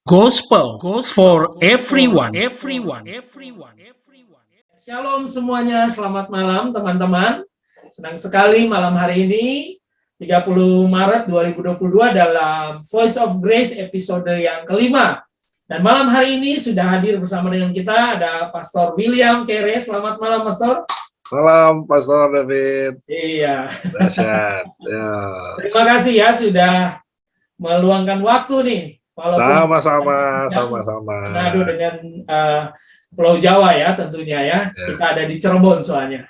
Gospel for everyone. Shalom semuanya, selamat malam teman-teman. Senang sekali malam hari ini 30 Maret 2022 dalam Voice of Grace episode yang kelima. Dan malam hari ini sudah hadir bersama dengan kita ada Pastor William Kere. Selamat malam Pastor. Malam Pastor David. Iya. Dahsyat. Ya. Terima kasih ya sudah meluangkan waktu nih. Sama-sama. Manado dengan Pulau Jawa ya tentunya ya. Kita ada di Cirebon soalnya.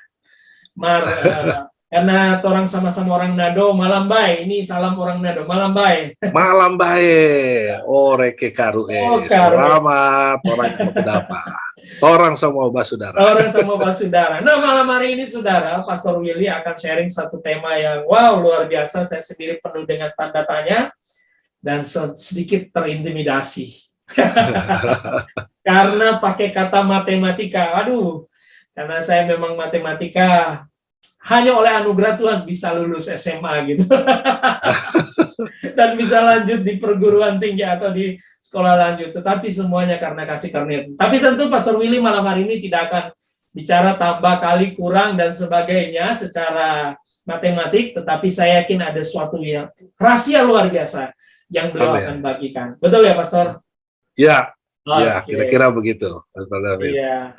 Karena orang sama-sama orang Nado, malam baik. Ini salam orang Nado, malam baik. Malam baik. Reke karu selamat orang kedapa. Torang semua basudara. Orang semua basudara. Nah, malam hari ini saudara, Pastor Willy akan sharing satu tema yang wow luar biasa. Saya sendiri penuh dengan tanda tanya dan sedikit terintimidasi. Karena pakai kata matematika. Aduh, karena saya memang matematika hanya oleh anugerah Tuhan bisa lulus SMA gitu. Dan bisa lanjut di perguruan tinggi atau di sekolah lanjut. Tetapi semuanya karena kasih karunia. Tapi tentu Pastor Willy malam hari ini tidak akan bicara tambah kali kurang dan sebagainya secara matematik. Tetapi saya yakin ada sesuatu yang rahasia luar biasa yang beliau akan bagikan. Betul ya, Pastor? Ya, ya, kira-kira begitu, Pastor David. Iya.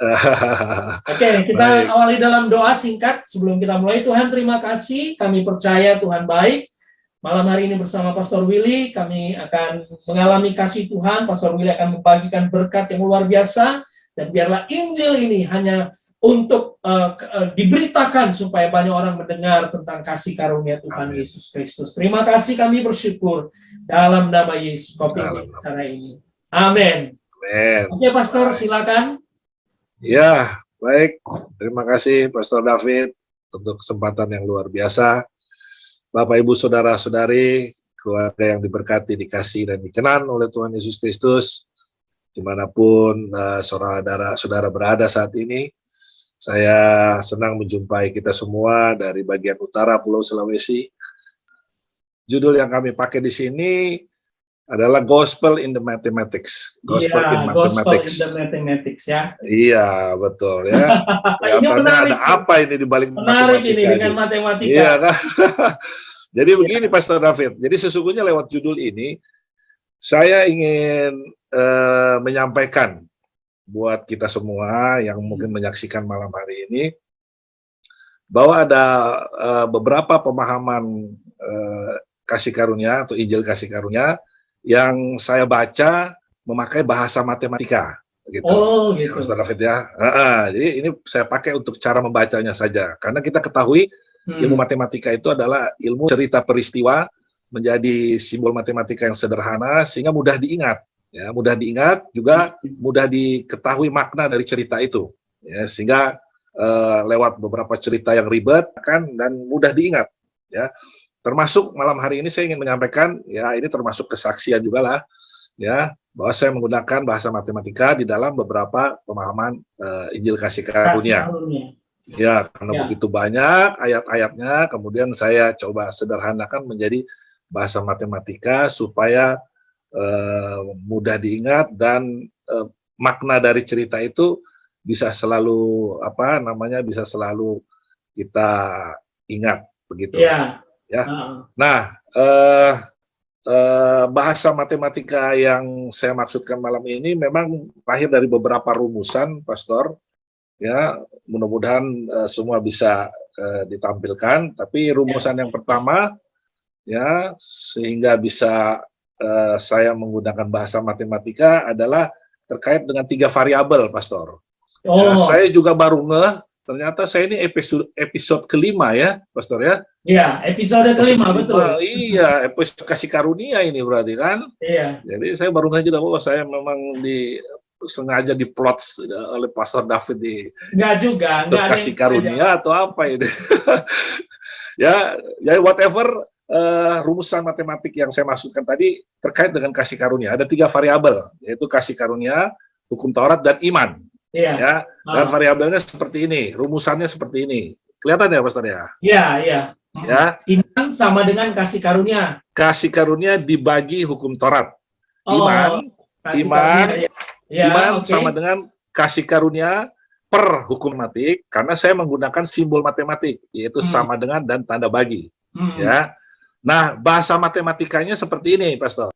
Oke, kita awali dalam doa singkat sebelum kita mulai. Tuhan, terima kasih. Kami percaya Tuhan baik. Malam hari ini bersama Pastor Willy, kami akan mengalami kasih Tuhan. Pastor Willy akan membagikan berkat yang luar biasa. Dan biarlah Injil ini hanya untuk diberitakan supaya banyak orang mendengar tentang kasih karunia Tuhan Yesus Kristus. Terima kasih, kami bersyukur dalam nama Yesus. Cara ini. Amin. Oke, Pastor, silakan. Ya, baik. Terima kasih, Pastor David, untuk kesempatan yang luar biasa. Bapak, Ibu, Saudara-saudari, keluarga yang diberkati, dikasih, dan dikenan oleh Tuhan Yesus Kristus, dimanapun saudara berada saat ini. Saya senang menjumpai kita semua dari bagian utara Pulau Sulawesi. Judul yang kami pakai di sini adalah Gospel in the Mathematics. Gospel in the Mathematics ya. Iya, betul ya. Kelihatannya ada apa ini di balik matematika ini dengan matematika. Iya kan? Jadi begini Pastor David. Jadi sesungguhnya lewat judul ini saya ingin menyampaikan buat kita semua yang mungkin menyaksikan malam hari ini bahwa ada beberapa pemahaman kasih karunia atau Injil kasih karunia yang saya baca memakai bahasa matematika gitu. Oh, gitu. Pastor David ya. Jadi ini saya pakai untuk cara membacanya saja karena kita ketahui ilmu matematika itu adalah ilmu cerita peristiwa menjadi simbol matematika yang sederhana sehingga mudah diingat. Ya, mudah diingat juga mudah diketahui makna dari cerita itu. Ya, sehingga lewat beberapa cerita yang ribet kan dan mudah diingat. Ya, termasuk malam hari ini saya ingin menyampaikan ya ini termasuk kesaksian juga lah ya bahwa saya menggunakan bahasa matematika di dalam beberapa pemahaman Injil kasih karunia. Ya, karena begitu banyak ayat-ayatnya, kemudian saya coba sederhanakan menjadi bahasa matematika supaya mudah diingat dan makna dari cerita itu bisa selalu bisa selalu kita ingat begitu. Ya. Nah, bahasa matematika yang saya maksudkan malam ini memang lahir dari beberapa rumusan, Pastor. Ya, mudah-mudahan semua bisa ditampilkan. Tapi rumusan yang pertama, ya, sehingga bisa saya menggunakan bahasa matematika adalah terkait dengan 3 variabel, Pastor. Ya, saya juga baru ternyata saya ini episode kelima ya, Pastor ya. Iya, episode kelima, betul. Iya, episode kasih karunia ini berarti kan. Iya. Jadi saya baru juga saya memang sengaja diplot oleh Pastor David di enggak kasih karunia atau apa ini. ya whatever rumusan matematik yang saya maksudkan tadi terkait dengan kasih karunia. Ada 3 variabel, yaitu kasih karunia, hukum Taurat, dan iman. Iya. Ya, dan variabelnya seperti ini, rumusannya seperti ini. Kelihatan ya, Pastor ya? Iya, iya. Ya. Iman sama dengan kasih karunia. Kasih karunia dibagi hukum Taurat. Iman Kasih Iman, karunia, ya. iman Oke. sama dengan kasih karunia per hukum matematik, karena saya menggunakan simbol matematik, yaitu sama dengan dan tanda bagi. Ya. Nah, bahasa matematikanya seperti ini, Pastor.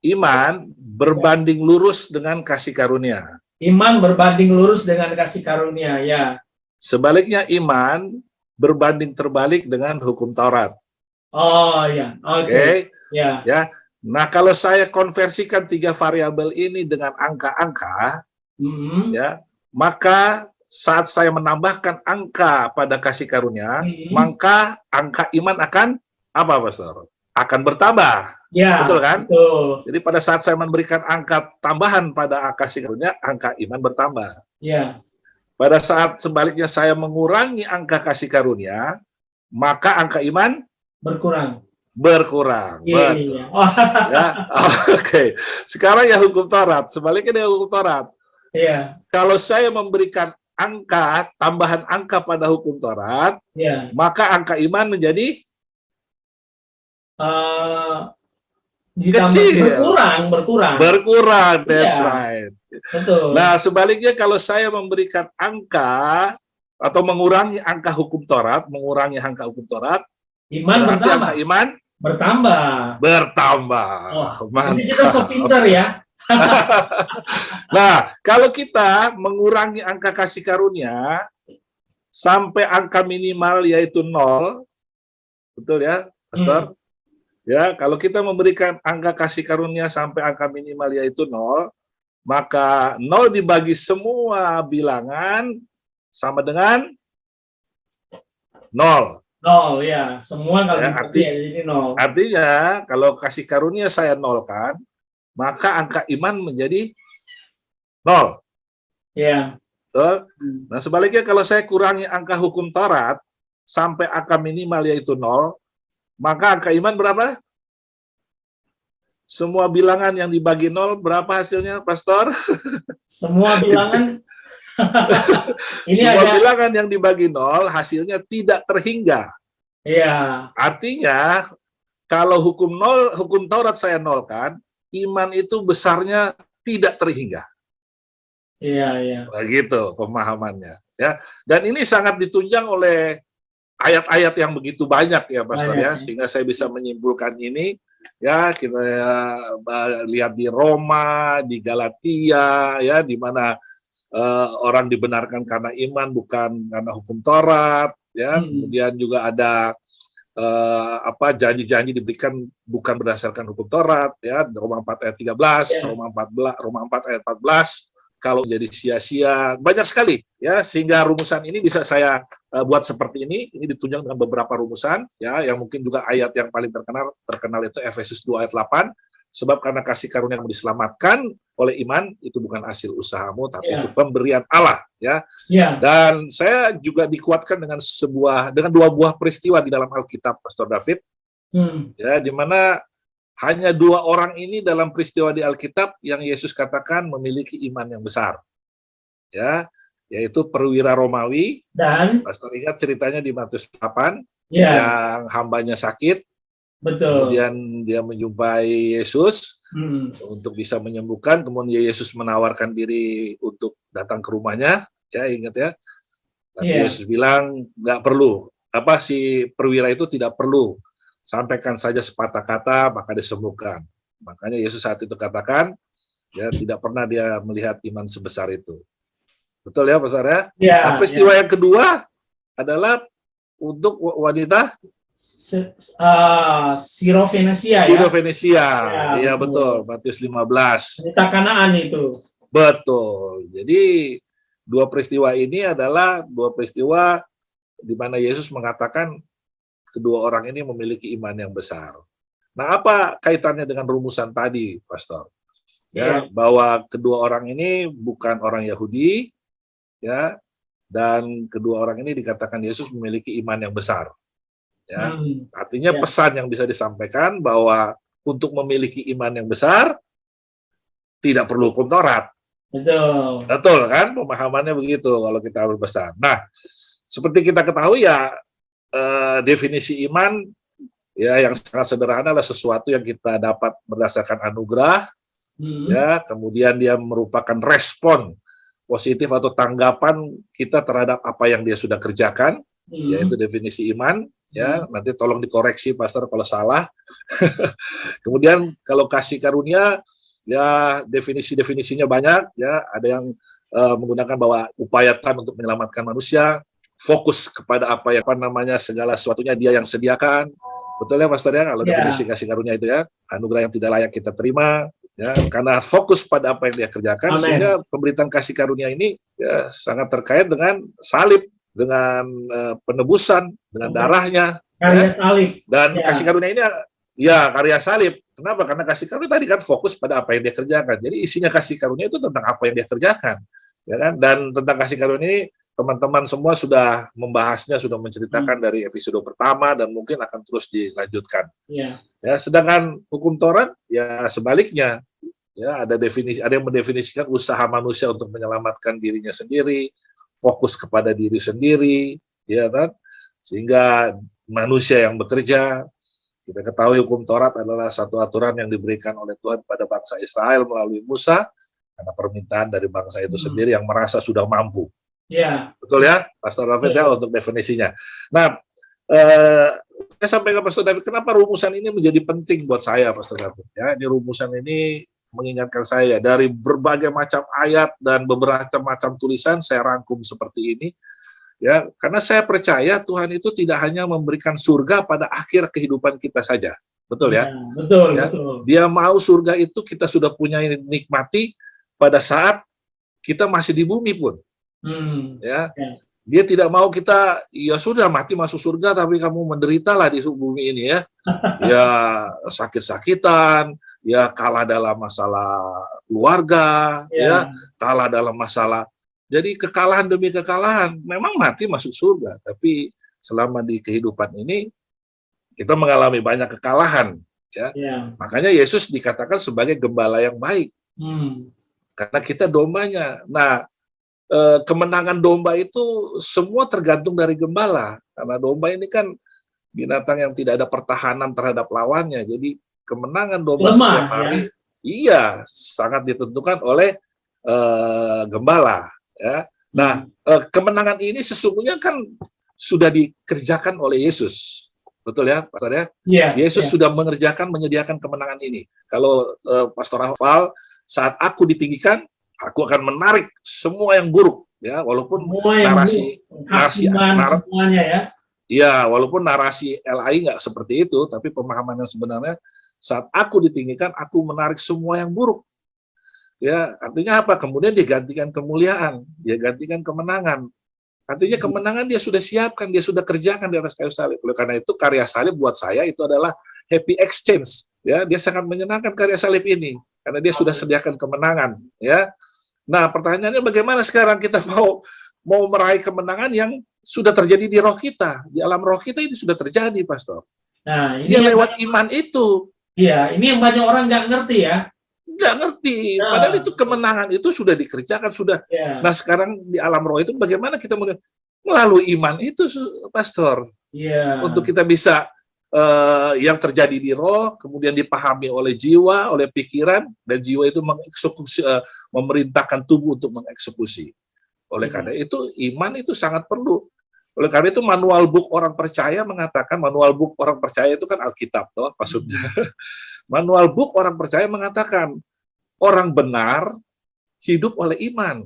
Iman berbanding lurus dengan kasih karunia. Iman berbanding lurus dengan kasih karunia, ya. Sebaliknya iman berbanding terbalik dengan hukum Taurat. Oh ya, oke. Ya. Ya. Nah, kalau saya konversikan 3 variabel ini dengan angka-angka, ya, maka saat saya menambahkan angka pada kasih karunia, maka angka iman akan apa, Pastor? Akan bertambah. Ya, betul kan? Betul. Jadi pada saat saya memberikan angka tambahan pada kasih karunia, angka iman bertambah. Ya. Pada saat sebaliknya saya mengurangi angka kasih karunia, maka angka iman berkurang. Betul. Ya, oke. Sekarang ya hukum Taurat. Sebaliknya dia hukum Taurat. Iya. Kalau saya memberikan angka, tambahan angka pada hukum Taurat, maka angka iman menjadi kecil. Berkurang, that's right. Betul. Nah, sebaliknya kalau saya memberikan angka atau mengurangi angka hukum Taurat, iman bertambah. Angka iman bertambah. Oh, jadi kita so pinter ya. Nah, kalau kita mengurangi angka kasih karunia sampai angka minimal yaitu 0, betul ya, Pastor? Ya, kalau kita memberikan angka kasih karunia sampai angka minimal yaitu 0, maka 0 dibagi semua bilangan sama dengan 0. 0, ya. Semua kalau jadi 0. Artinya, kalau kasih karunia saya nolkan, maka angka iman menjadi 0. Ya. Betul? Nah, sebaliknya kalau saya kurangi angka hukum Taurat sampai angka minimal yaitu 0, maka angka iman berapa? Semua bilangan yang dibagi 0, berapa hasilnya, Pastor? Semua bilangan bilangan yang dibagi 0 hasilnya tidak terhingga. Iya. Artinya kalau hukum Taurat saya nolkan, iman itu besarnya tidak terhingga. Iya. Begitu pemahamannya, ya. Dan ini sangat ditunjang oleh ayat-ayat yang begitu banyak ya, Pastor ya, sehingga saya bisa menyimpulkan ini. Ya, kita lihat di Roma, di Galatia, ya, di mana orang dibenarkan karena iman bukan karena hukum Taurat, ya. Kemudian juga ada janji-janji diberikan bukan berdasarkan hukum Taurat, ya. Roma 4 ayat 13, Roma 4 ayat 14. Kalau jadi sia-sia, banyak sekali, ya, sehingga rumusan ini bisa saya buat seperti ini ditunjang dengan beberapa rumusan, ya, yang mungkin juga ayat yang paling terkenal itu Efesus 2 ayat 8, sebab karena kasih karunia kamu diselamatkan oleh iman, itu bukan hasil usahamu, tapi itu pemberian Allah, ya. Dan saya juga dikuatkan dengan dua buah peristiwa di dalam Alkitab, Pastor David, ya, di mana hanya 2 orang ini dalam peristiwa di Alkitab yang Yesus katakan memiliki iman yang besar, ya, yaitu perwira Romawi dan Pastor ingat ceritanya di Matius 8, yang hambanya sakit, kemudian dia menjumpai Yesus untuk bisa menyembuhkan, kemudian Yesus menawarkan diri untuk datang ke rumahnya, ya, ingat ya, tapi Yesus bilang nggak perlu, si perwira itu tidak perlu, sampaikan saja sepatah kata maka disembuhkan. Makanya Yesus saat itu katakan, ya, tidak pernah dia melihat iman sebesar itu. Betul ya, Pastor ya? Nah, peristiwa yang kedua adalah untuk wanita Sirofenesia. Iya, betul, Matius 15. Wanita Kanaan itu. Betul. Jadi 2 peristiwa ini adalah 2 peristiwa di mana Yesus mengatakan kedua orang ini memiliki iman yang besar. Nah, apa kaitannya dengan rumusan tadi, Pastor? Ya, bahwa kedua orang ini bukan orang Yahudi, ya, dan kedua orang ini dikatakan Yesus memiliki iman yang besar. Ya, artinya pesan yang bisa disampaikan bahwa untuk memiliki iman yang besar tidak perlu hukum Taurat. Betul kan? Pemahamannya begitu kalau kita berbesar. Nah, seperti kita ketahui ya, definisi iman ya yang sangat sederhana adalah sesuatu yang kita dapat berdasarkan anugerah, ya, kemudian dia merupakan respon positif atau tanggapan kita terhadap apa yang dia sudah kerjakan, yaitu definisi iman. Ya, nanti tolong dikoreksi Pastor kalau salah. Kemudian kalau kasih karunia, ya definisinya banyak. Ya, ada yang menggunakan bahwa upayakan untuk menyelamatkan manusia, fokus kepada apa namanya segala sesuatunya dia yang sediakan. Betul ya Pastor ya, kalau definisi kasih karunia itu ya, anugerah yang tidak layak kita terima. Ya, karena fokus pada apa yang dia kerjakan. Amen. Sehingga pemberitaan kasih karunia ini ya, sangat terkait dengan salib, dengan penebusan, dengan darahnya, karya salib. Dan kasih karunia ini ya karya salib. Kenapa? Karena kasih karunia tadi kan fokus pada apa yang dia kerjakan. Jadi isinya kasih karunia itu tentang apa yang dia kerjakan, ya kan? Dan tentang kasih karunia ini teman-teman semua sudah membahasnya, sudah menceritakan dari episode pertama dan mungkin akan terus dilanjutkan. Ya, sedangkan hukum Taurat ya sebaliknya. Ya, ada yang mendefinisikan usaha manusia untuk menyelamatkan dirinya sendiri, fokus kepada diri sendiri, ya kan? Sehingga manusia yang bekerja. Kita ketahui hukum Taurat adalah satu aturan yang diberikan oleh Tuhan pada bangsa Israel melalui Musa karena permintaan dari bangsa itu sendiri yang merasa sudah mampu. Ya. Betul ya, Pastor David ya untuk definisinya. Nah, saya sampaikan Pastor David, kenapa rumusan ini menjadi penting buat saya, Pastor David? Ya, ini rumusan ini mengingatkan saya dari berbagai macam ayat dan beberapa macam tulisan saya rangkum seperti ini. Ya, karena saya percaya Tuhan itu tidak hanya memberikan surga pada akhir kehidupan kita saja. Betul ya? Betul, ya? Betul. Dia mau surga itu kita sudah punya nikmati pada saat kita masih di bumi pun. Ya, dia tidak mau kita ya sudah mati masuk surga tapi kamu menderitalah di bumi ini ya. Ya sakit-sakitan, ya kalah dalam masalah keluarga, ya kalah dalam masalah. Jadi kekalahan demi kekalahan, memang mati masuk surga, tapi selama di kehidupan ini kita mengalami banyak kekalahan, ya. Makanya Yesus dikatakan sebagai gembala yang baik, karena kita dombanya. Nah, kemenangan domba itu semua tergantung dari gembala, karena domba ini kan binatang yang tidak ada pertahanan terhadap lawannya, jadi kemenangan domba setiap hari, iya sangat ditentukan oleh gembala. Ya. Nah, kemenangan ini sesungguhnya kan sudah dikerjakan oleh Yesus, betul ya, Pastor ya? Yesus sudah menyediakan kemenangan ini. Kalau Pastor hafal, saat aku ditinggikan, aku akan menarik semua yang buruk, ya, walaupun semuanya ya. Iya, walaupun narasi LAI nggak seperti itu, tapi pemahaman yang sebenarnya saat aku ditinggikan, aku menarik semua yang buruk. Ya, artinya apa? Kemudian dia gantikan kemuliaan, dia gantikan kemenangan. Artinya kemenangan dia sudah siapkan, dia sudah kerjakan di atas kayu salib. Oleh karena itu karya salib buat saya itu adalah happy exchange. Ya, dia sangat menyenangkan karya salib ini karena dia sudah sediakan kemenangan. Ya, nah pertanyaannya bagaimana sekarang kita mau meraih kemenangan yang sudah terjadi di roh kita, di alam roh kita ini sudah terjadi, Pastor. Nah, ini lewat iman itu. Iya, ini yang banyak orang nggak ngerti ya. Nggak ngerti, padahal itu kemenangan itu sudah dikerjakan, sudah. Nah sekarang di alam roh itu bagaimana kita melalui iman itu, Pastor, untuk kita bisa yang terjadi di roh, kemudian dipahami oleh jiwa, oleh pikiran, dan jiwa itu mengeksekusi, memerintahkan tubuh untuk mengeksekusi. Oleh karena itu iman itu sangat perlu. Oleh karena itu manual book orang percaya mengatakan, manual book orang percaya itu kan Alkitab, toh maksudnya. Manual book orang percaya mengatakan orang benar hidup oleh iman.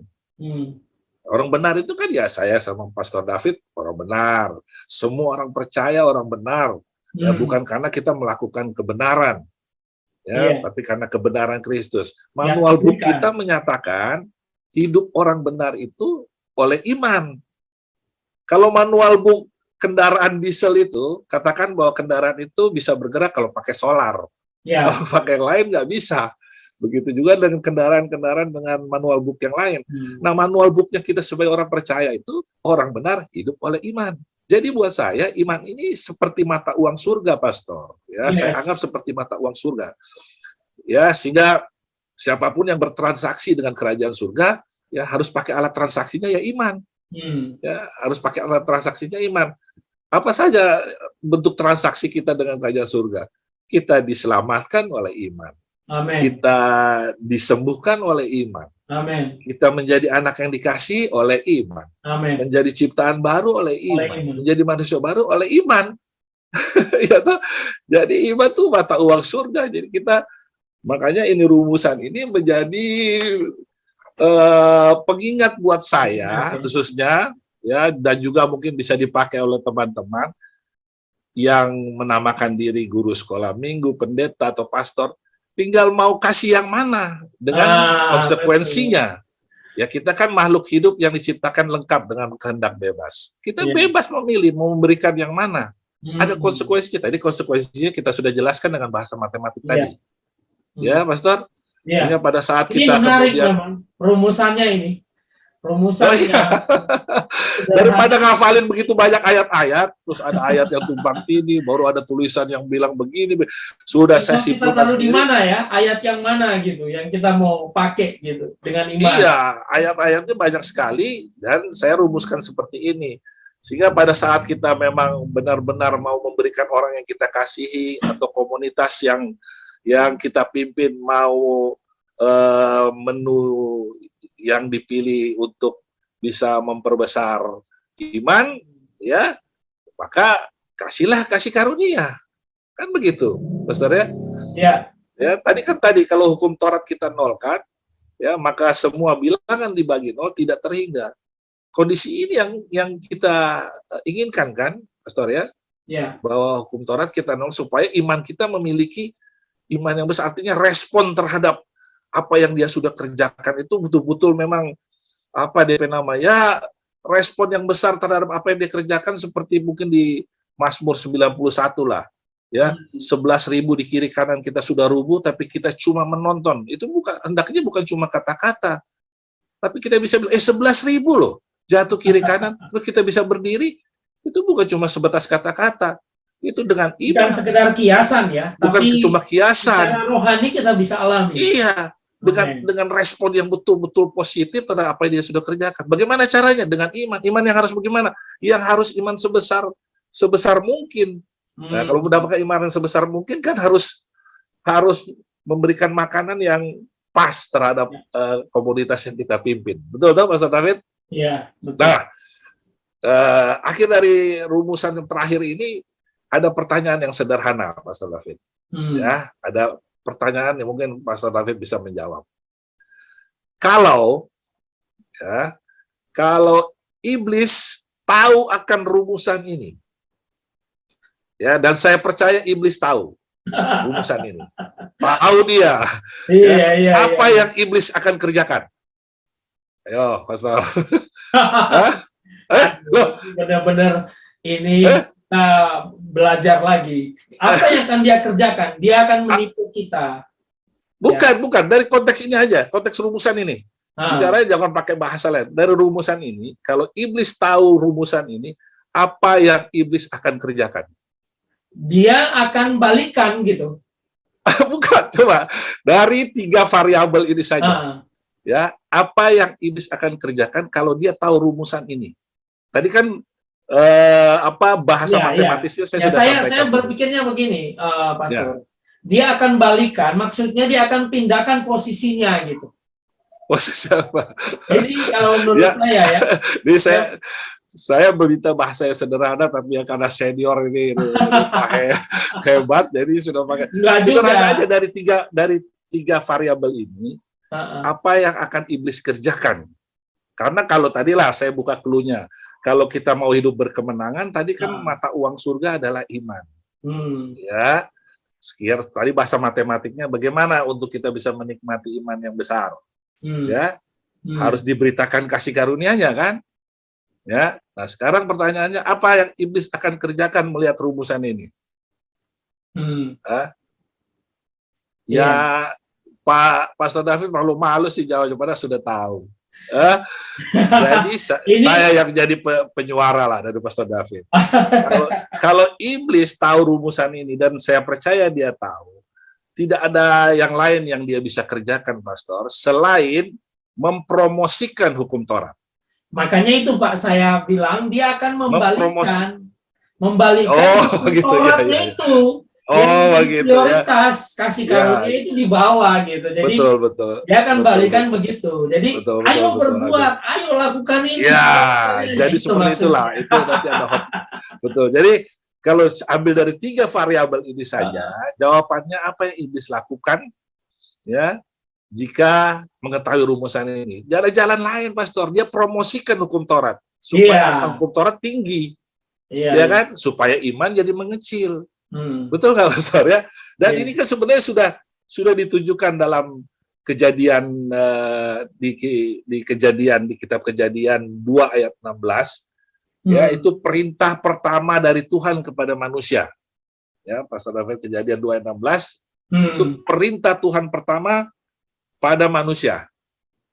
Orang benar itu kan ya saya sama Pastor David orang benar. Semua orang percaya orang benar. Ya, bukan karena kita melakukan kebenaran, ya, tapi karena kebenaran Kristus. Manual book kita menyatakan hidup orang benar itu oleh iman. Kalau manual book kendaraan diesel itu, katakan bahwa kendaraan itu bisa bergerak kalau pakai solar. Kalau pakai yang lain nggak bisa. Begitu juga dengan kendaraan-kendaraan dengan manual book yang lain. Nah, manual booknya kita sebagai orang percaya itu, orang benar hidup oleh iman. Jadi buat saya, iman ini seperti mata uang surga, Pastor. Ya, saya anggap seperti mata uang surga. Ya, sehingga siapapun yang bertransaksi dengan kerajaan surga, ya harus pakai alat transaksinya ya iman. Ya, harus pakai alat transaksinya iman. Apa saja bentuk transaksi kita dengan kerajaan surga? Kita diselamatkan oleh iman. Amin. Kita disembuhkan oleh iman. Amin. Kita menjadi anak yang dikasihi oleh iman. Amin. Menjadi ciptaan baru oleh iman. iman. Menjadi manusia baru oleh iman. Ya toh? Jadi iman tuh mata uang surga. Jadi kita, makanya ini rumusan ini menjadi pengingat buat saya khususnya, ya, dan juga mungkin bisa dipakai oleh teman-teman yang menamakan diri guru sekolah minggu, pendeta atau pastor. Tinggal mau kasih yang mana dengan konsekuensinya. Betul. Ya, kita kan makhluk hidup yang diciptakan lengkap dengan kehendak bebas. Kita bebas memilih mau memberikan yang mana. Ada konsekuensinya. Tadi konsekuensinya kita sudah jelaskan dengan bahasa matematik tadi. Ya, Pastor. Sehingga pada saat ini kita menarik, kemudian rumusannya ini. Rumusannya. Daripada ngafalin begitu banyak ayat-ayat, terus ada ayat yang tumpang tindih, baru ada tulisan yang bilang begini, sudah saya simpulkan. Kita taruh di mana ya? Ayat yang mana gitu, yang kita mau pakai gitu dengan iman. Iya, ayat-ayatnya banyak sekali, dan saya rumuskan seperti ini. Sehingga pada saat kita memang benar-benar mau memberikan orang yang kita kasihi atau komunitas yang kita pimpin mau menu yang dipilih untuk bisa memperbesar iman, ya, maka kasih karunia, kan begitu, Pastor ya? Ya. Ya, tadi kalau hukum Taurat kita nolkan, ya, maka semua bilangan dibagi nol tidak terhingga. Kondisi ini yang kita inginkan, kan, Pastor ya? Ya. Bahwa hukum Taurat kita nol supaya iman kita memiliki iman yang besar, artinya respon terhadap apa yang dia sudah kerjakan itu betul-betul memang apa DP nama ya, respon yang besar terhadap apa yang dia kerjakan, seperti mungkin di Mazmur 91 lah ya, 11.000 di kiri kanan kita sudah rubuh tapi kita cuma menonton. Itu hendaknya bukan cuma kata-kata, tapi kita bisa bilang 11.000 loh jatuh kiri kanan terus kita bisa berdiri. Itu bukan cuma sebatas kata-kata, itu dengan iman. Bukan sekedar kiasan ya, bukan tapi cuma kiasan, secara rohani kita bisa alami. Iya, dengan respon yang betul-betul positif terhadap apa yang dia sudah kerjakan. Bagaimana caranya? Dengan iman. Iman yang harus bagaimana? Yang harus iman sebesar mungkin. Nah, kalau mendapatkan iman yang sebesar mungkin kan harus memberikan makanan yang pas terhadap komunitas yang kita pimpin. Betul dong, Pastor David? Iya, betul. Nah, akhir dari rumusan yang terakhir ini ada pertanyaan yang sederhana, Pastor David. Ya, ada pertanyaan yang mungkin Pastor David bisa menjawab. Kalau iblis tahu akan rumusan ini, ya, dan saya percaya iblis tahu rumusan ini, tahu dia, apa yang iblis akan kerjakan? Ayo, Pastor. Benar-benar ini kita belajar lagi. Apa yang akan dia kerjakan? Dia akan menipu kita. Bukan. Dari konteks ini aja, konteks rumusan ini. Bicaranya jangan pakai bahasa lain. Dari rumusan ini, kalau iblis tahu rumusan ini, apa yang iblis akan kerjakan? Dia akan balikan gitu. Bukan, coba. Dari 3 variabel ini saja. Ya, apa yang iblis akan kerjakan kalau dia tahu rumusan ini? Tadi kan bahasa matematisnya saya sudah sampaikan. Saya berpikirnya begini, Pastor. Dia akan balikan, maksudnya dia akan pindahkan posisinya gitu. Posisi apa? Jadi kalau menurut saya ya. Jadi saya berminta bahasa yang sederhana, tapi ya karena senior ini hebat, jadi sudah pakai. Sederhana aja dari tiga variabel ini. Apa yang akan iblis kerjakan? Karena kalau tadilah saya buka clue-nya. Kalau kita mau hidup berkemenangan, tadi kan mata uang surga adalah iman. Ya, sekian tadi bahasa matematiknya bagaimana untuk kita bisa menikmati iman yang besar. Ya, harus diberitakan kasih karunia-Nya kan? Ya. Nah, sekarang pertanyaannya apa yang iblis akan kerjakan melihat rumusan ini? Ya, Pak Pastor David malu-malu sih jawabnya, padahal sudah tahu. Jadi saya yang jadi penyuara lah dari Pastor David. Kalau iblis tahu rumusan ini, dan saya percaya dia tahu, tidak ada yang lain yang dia bisa kerjakan, Pastor, selain mempromosikan hukum Taurat. Makanya itu Pak, saya bilang dia akan membalikkan hukum Tauratnya itu Oh, begitu ya. Prioritas kasih Ya, karunia itu di bawah gitu. Jadi betul, betul. dia akan Betul, balikan begitu. Jadi betul, betul, ayo betul. berbuat, ayo lakukan ini. Ya, sebagainya. jadi Itu seperti maksudnya. itulah. Itu nanti ada hot. Betul. Jadi kalau ambil dari 3 variabel ini saja, jawabannya apa yang iblis lakukan, ya, jika mengetahui rumusan ini. Tidak ada jalan lain, Pastor. Dia promosikan hukum Taurat supaya Iya. hukum Taurat tinggi, Iya, ya iya. kan? Supaya iman jadi mengecil. Hmm. Betul nggak, Pastor ya? Dan Iya. ini kan sebenarnya sudah ditunjukkan dalam kejadian di kejadian di kitab Kejadian 2 ayat 16, ya, itu perintah pertama dari Tuhan kepada manusia. Ya, Pastor David, Kejadian 2 ayat 16 itu perintah Tuhan pertama pada manusia.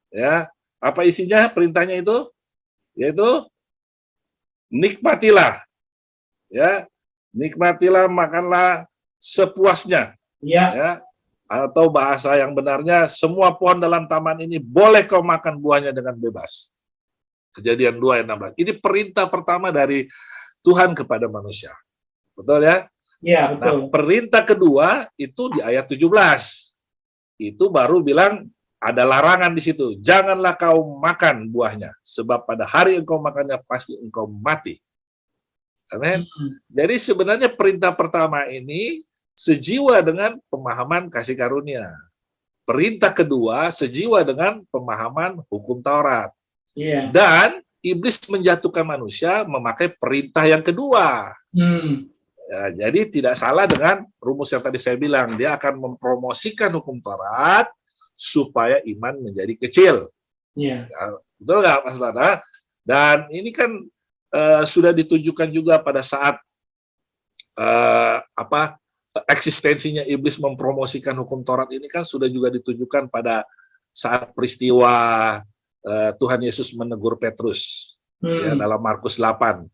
Ya, apa isinya perintahnya itu? Yaitu nikmatilah, ya, nikmatilah, makanlah sepuasnya. Iya. Ya, atau bahasa yang benarnya, semua pohon dalam taman ini boleh kau makan buahnya dengan bebas. Kejadian 2 ayat 16. Ini perintah pertama dari Tuhan kepada manusia. Betul ya? Iya, betul. Nah, perintah kedua itu di ayat 17. Itu baru bilang ada larangan di situ. Janganlah kau makan buahnya, sebab pada hari engkau makannya pasti engkau mati. Amin. Jadi sebenarnya perintah pertama ini sejiwa dengan pemahaman kasih karunia. Perintah kedua sejiwa dengan pemahaman hukum Taurat. Iya. Dan iblis menjatuhkan manusia memakai perintah yang kedua. Ya, jadi tidak salah dengan rumus yang tadi saya bilang. Dia akan mempromosikan hukum Taurat supaya iman menjadi kecil. Iya. Ya, betul nggak, Mas Lada? Dan ini kan sudah ditunjukkan juga pada saat eksistensinya iblis mempromosikan hukum Taurat ini kan sudah juga ditunjukkan pada saat peristiwa Tuhan Yesus menegur Petrus, ya, dalam Markus 8.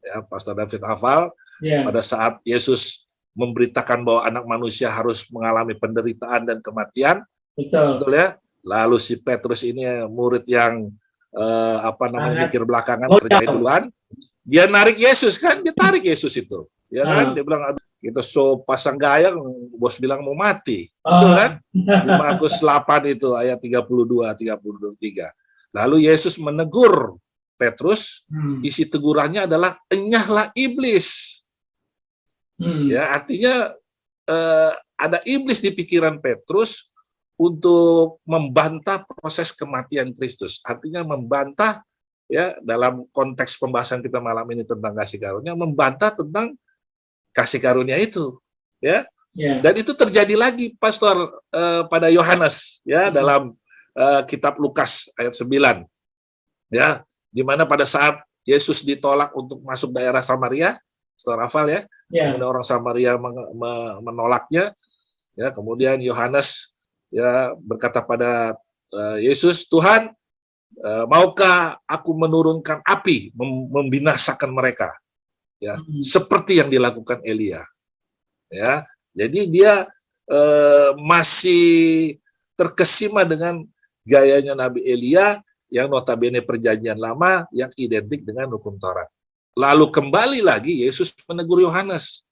Ya, Pastor David hafal, pada saat Yesus memberitakan bahwa anak manusia harus mengalami penderitaan dan kematian. Betul ya? Lalu si Petrus ini murid yang mikir belakangan, kerjain duluan. Dia narik Yesus kan, dia tarik Yesus itu. Ya kan, dia bilang, aduh, kita pasang gaya, bos bilang mau mati. Betul kan? Di Markus 8 itu ayat 32-33. Lalu Yesus menegur Petrus, isi tegurannya adalah enyahlah iblis. Ya, artinya ada iblis di pikiran Petrus untuk membantah proses kematian Kristus. Artinya membantah, ya, dalam konteks pembahasan kita malam ini tentang kasih karunia, membantah tentang kasih karunia itu, ya. Dan itu terjadi lagi, Pastor, pada Yohanes, ya, dalam kitab Lukas ayat 9, ya, di mana pada saat Yesus ditolak untuk masuk daerah Samaria, Pastor hafal ya, kemudian orang Samaria menolaknya, ya, kemudian Yohanes, ya, berkata pada Yesus, Tuhan, maukah aku menurunkan api membinasakan mereka, ya, seperti yang dilakukan Elia, ya. Jadi dia masih terkesima dengan gayanya Nabi Elia yang notabene perjanjian lama yang identik dengan hukum Taurat. Lalu kembali lagi Yesus menegur Yohanes,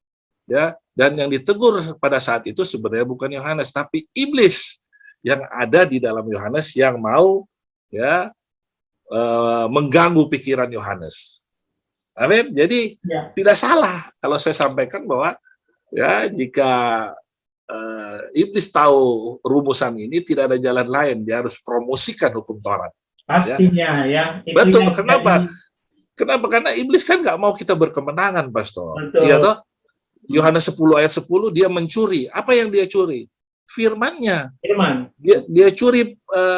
ya, dan yang ditegur pada saat itu sebenarnya bukan Yohanes tapi iblis yang ada di dalam Yohanes yang mau, ya, mengganggu pikiran Yohanes. Amin. Jadi tidak salah kalau saya sampaikan bahwa, ya, jika iblis tahu rumusan ini, tidak ada jalan lain, dia harus promosikan hukum Taurat. Pastinya, ya. Betul. Kenapa? Kenapa? Karena iblis kan nggak mau kita berkemenangan, Pastor. Iya toh? Yohanes 10 ayat 10, dia mencuri. Apa yang dia curi? Firman-Nya. Dia curi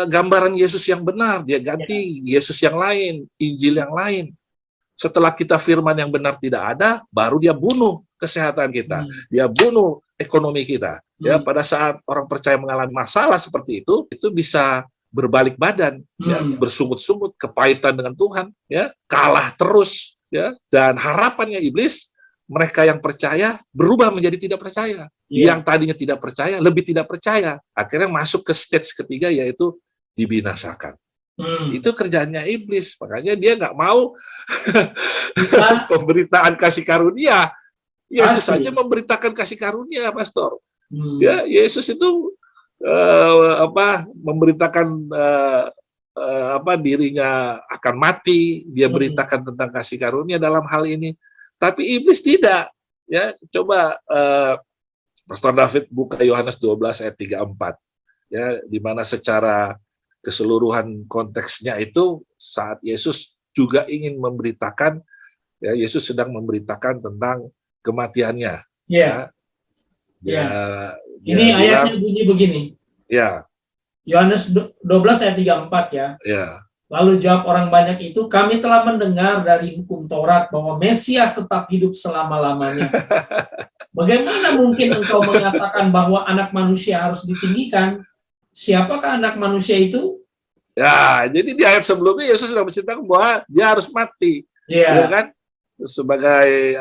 gambaran Yesus yang benar. Dia ganti Yesus yang lain, Injil yang lain. Setelah kita firman yang benar tidak ada, baru dia bunuh kesehatan kita. Dia bunuh ekonomi kita. Ya, pada saat orang percaya mengalami masalah seperti itu bisa berbalik badan, ya, bersungut-sungut, kepahitan dengan Tuhan, ya, kalah terus, ya, dan harapannya iblis, mereka yang percaya berubah menjadi tidak percaya, yang tadinya tidak percaya lebih tidak percaya, akhirnya masuk ke stage ketiga, yaitu dibinasakan. Itu kerjaannya iblis, makanya dia nggak mau pemberitaan kasih karunia, Yesus Pasti. saja memberitakan kasih karunia, Pastor. Hmm. Ya, Yesus itu memberitakan dirinya akan mati, dia beritakan tentang kasih karunia dalam hal ini. Tapi iblis tidak. Ya, coba Pastor David buka Yohanes 12 ayat 34. Ya, di mana secara keseluruhan konteksnya itu saat Yesus juga ingin memberitakan, ya, Yesus sedang memberitakan tentang kematiannya. Iya. Ya, Ini ayatnya bunyi begini. Ya. Yohanes 12 ayat 34 ya. Ya. Lalu jawab orang banyak itu, kami telah mendengar dari hukum Taurat bahwa Mesias tetap hidup selama-lamanya. Bagaimana mungkin engkau mengatakan bahwa anak manusia harus ditinggikan? Siapakah anak manusia itu? Ya, jadi di ayat sebelumnya Yesus sudah menceritakan bahwa dia harus mati. Ya kan? Sebagai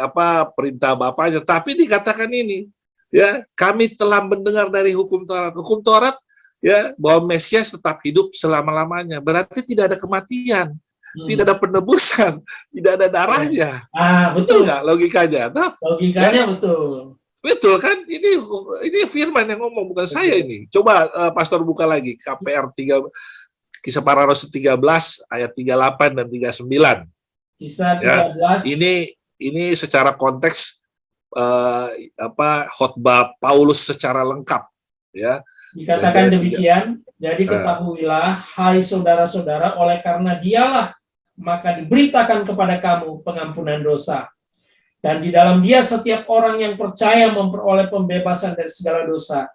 perintah Bapaknya. Tapi dikatakan ini, ya, kami telah mendengar dari hukum Taurat. Hukum Taurat, ya, bahwa Mesias tetap hidup selama-lamanya. Berarti tidak ada kematian, tidak ada penebusan, tidak ada darahnya. Betul nggak logikanya? Logikanya ya? Betul. Betul kan? Ini firman yang ngomong, bukan saya ini. Coba Pastor buka lagi KPR 3, Kisah Para Rasul 13 ayat 38 dan 39. Kisah 13. Ya, ini secara konteks khotbah Paulus secara lengkap, ya. Dikatakan demikian, jadi ketahuilah, hai saudara-saudara, oleh karena dialah maka diberitakan kepada kamu pengampunan dosa. Dan di dalam dia setiap orang yang percaya memperoleh pembebasan dari segala dosa,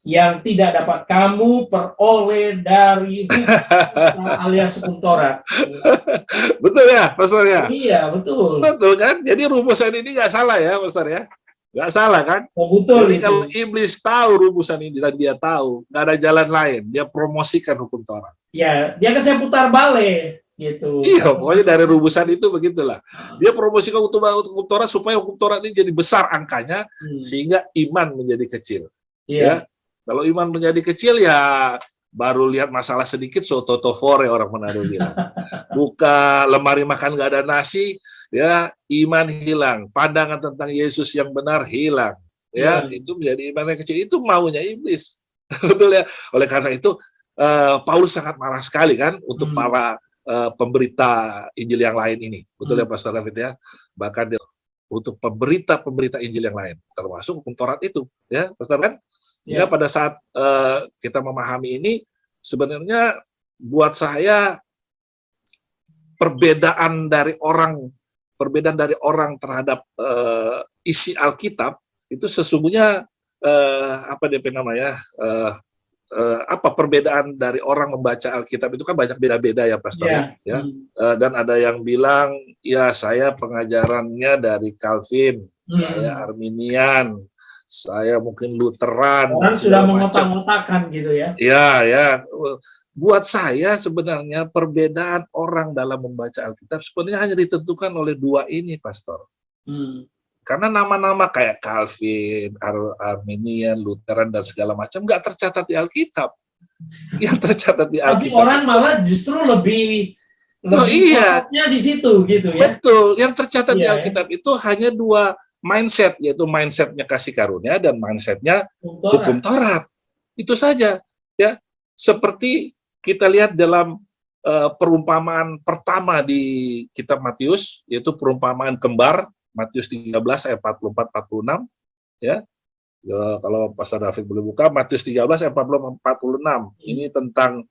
yang tidak dapat kamu peroleh dari hukum alias hukum Taurat. Betul ya, Pastor ya? Iya, betul. Betul kan? Jadi rumusan ini nggak salah ya, Pastor ya? Nggak salah kan? Betul. Jadi kalau iblis tahu rumusan ini dan dia tahu, nggak ada jalan lain, dia promosikan hukum Taurat. Ya, dia kasih putar balik gitu. Iya, pokoknya dari rumusan itu begitulah. Dia promosikan hukum Taurat supaya hukum Taurat ini jadi besar angkanya, sehingga iman menjadi kecil. Ya, kalau iman menjadi kecil, ya baru lihat masalah sedikit soto-tofore orang Manado bilang. Buka lemari makan nggak ada nasi, ya iman hilang, pandangan tentang Yesus yang benar hilang, ya itu menjadi iman yang kecil, itu maunya iblis. Betul ya. Oleh karena itu Paulus sangat marah sekali kan untuk para pemberita Injil yang lain ini, betul ya Pastor David ya. Bahkan untuk pemberita Injil yang lain, termasuk hukum Taurat itu, ya Pastor kan. Sehingga pada saat kita memahami ini, sebenarnya buat saya perbedaan dari orang terhadap isi Alkitab itu sesungguhnya perbedaan dari orang membaca Alkitab itu kan banyak beda-beda ya Pastor ya. Dan ada yang bilang ya saya pengajarannya dari Calvin, saya Arminian, saya mungkin Lutheran. Orang sudah mengotak-ngotakan gitu ya. Ya. Buat saya sebenarnya perbedaan orang dalam membaca Alkitab sebenarnya hanya ditentukan oleh dua ini, Pastor. Karena nama-nama kayak Calvin, Arminian, Lutheran, dan segala macam nggak tercatat di Alkitab. Yang tercatat di Alkitab. Tapi orang malah justru lebih cocoknya di situ gitu ya. Betul. Yang tercatat di Alkitab itu hanya dua mindset, yaitu mindsetnya kasih karunia dan mindsetnya hukum Taurat. Itu saja. Ya, seperti kita lihat dalam perumpamaan pertama di kitab Matius, yaitu perumpamaan kembar, Matius 13 ayat 44-46, ya. Kalau Pastor David boleh buka, Matius 13 ayat 46. Ini tentang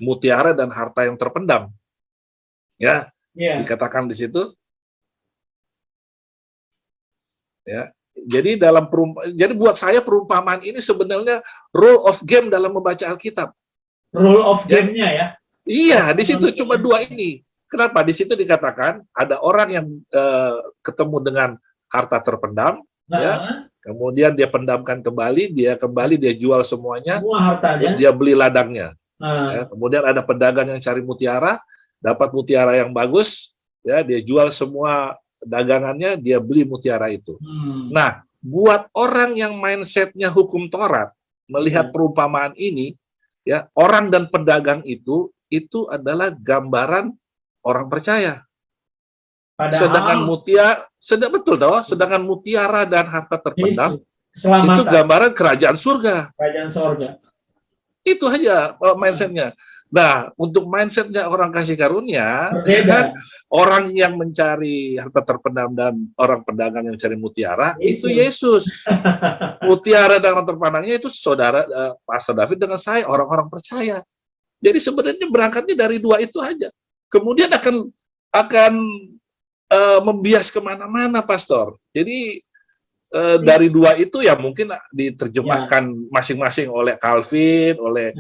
mutiara dan harta yang terpendam. Ya, dikatakan di situ. Ya, jadi jadi buat saya perumpamaan ini sebenarnya rule of game dalam membaca Alkitab. Rule of game-nya ya? Iya, di situ cuma dua ini. Kenapa? Di situ dikatakan ada orang yang ketemu dengan harta terpendam, ya. Kemudian dia pendamkan kembali, dia jual semuanya, terus dia beli ladangnya. Ya. Kemudian ada pedagang yang cari mutiara, dapat mutiara yang bagus, ya, dia jual semua dagangannya, dia beli mutiara itu. Nah, buat orang yang mindsetnya hukum Taurat, melihat perumpamaan ini, ya, orang dan pedagang itu adalah gambaran orang percaya. Sedangkan Padahal sedangkan mutiara dan harta terpendam itu keselamatan, gambaran kerajaan surga. kerajaan sorga. Itu aja mindsetnya. Nah, untuk mindsetnya orang kasih karunia, Berbeda. kan, orang yang mencari harta terpendam dan orang pedagang yang mencari mutiara, itu Yesus. Mutiara dan harta terpendamnya itu saudara Pastor David dengan saya, orang-orang percaya. Jadi sebenarnya berangkatnya dari dua itu aja. Kemudian akan membias kemana-mana, Pastor. Jadi dari dua itu ya mungkin diterjemahkan masing-masing oleh Calvin, oleh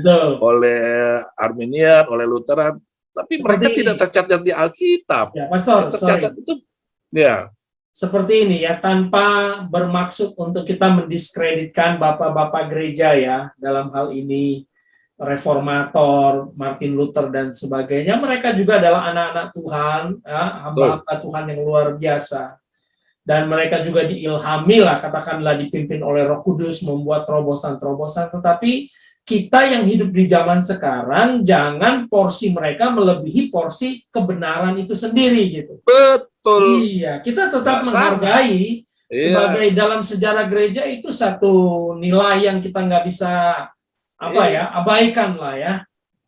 Arminian, oleh Lutheran, tapi mereka tidak tercatat di Alkitab. Ya, Pastor, tercatat itu ya. Seperti ini ya, tanpa bermaksud untuk kita mendiskreditkan bapak-bapak gereja ya, dalam hal ini Reformator, Martin Luther dan sebagainya, mereka juga adalah anak-anak Tuhan, ya, hamba-hamba Tuhan yang luar biasa. Dan mereka juga diilhami lah, katakanlah dipimpin oleh Roh Kudus membuat terobosan-terobosan. Tetapi kita yang hidup di zaman sekarang, jangan porsi mereka melebihi porsi kebenaran itu sendiri gitu. Betul. Iya, kita tetap menghargai sebagai dalam sejarah gereja itu satu nilai yang kita nggak bisa abaikan lah ya,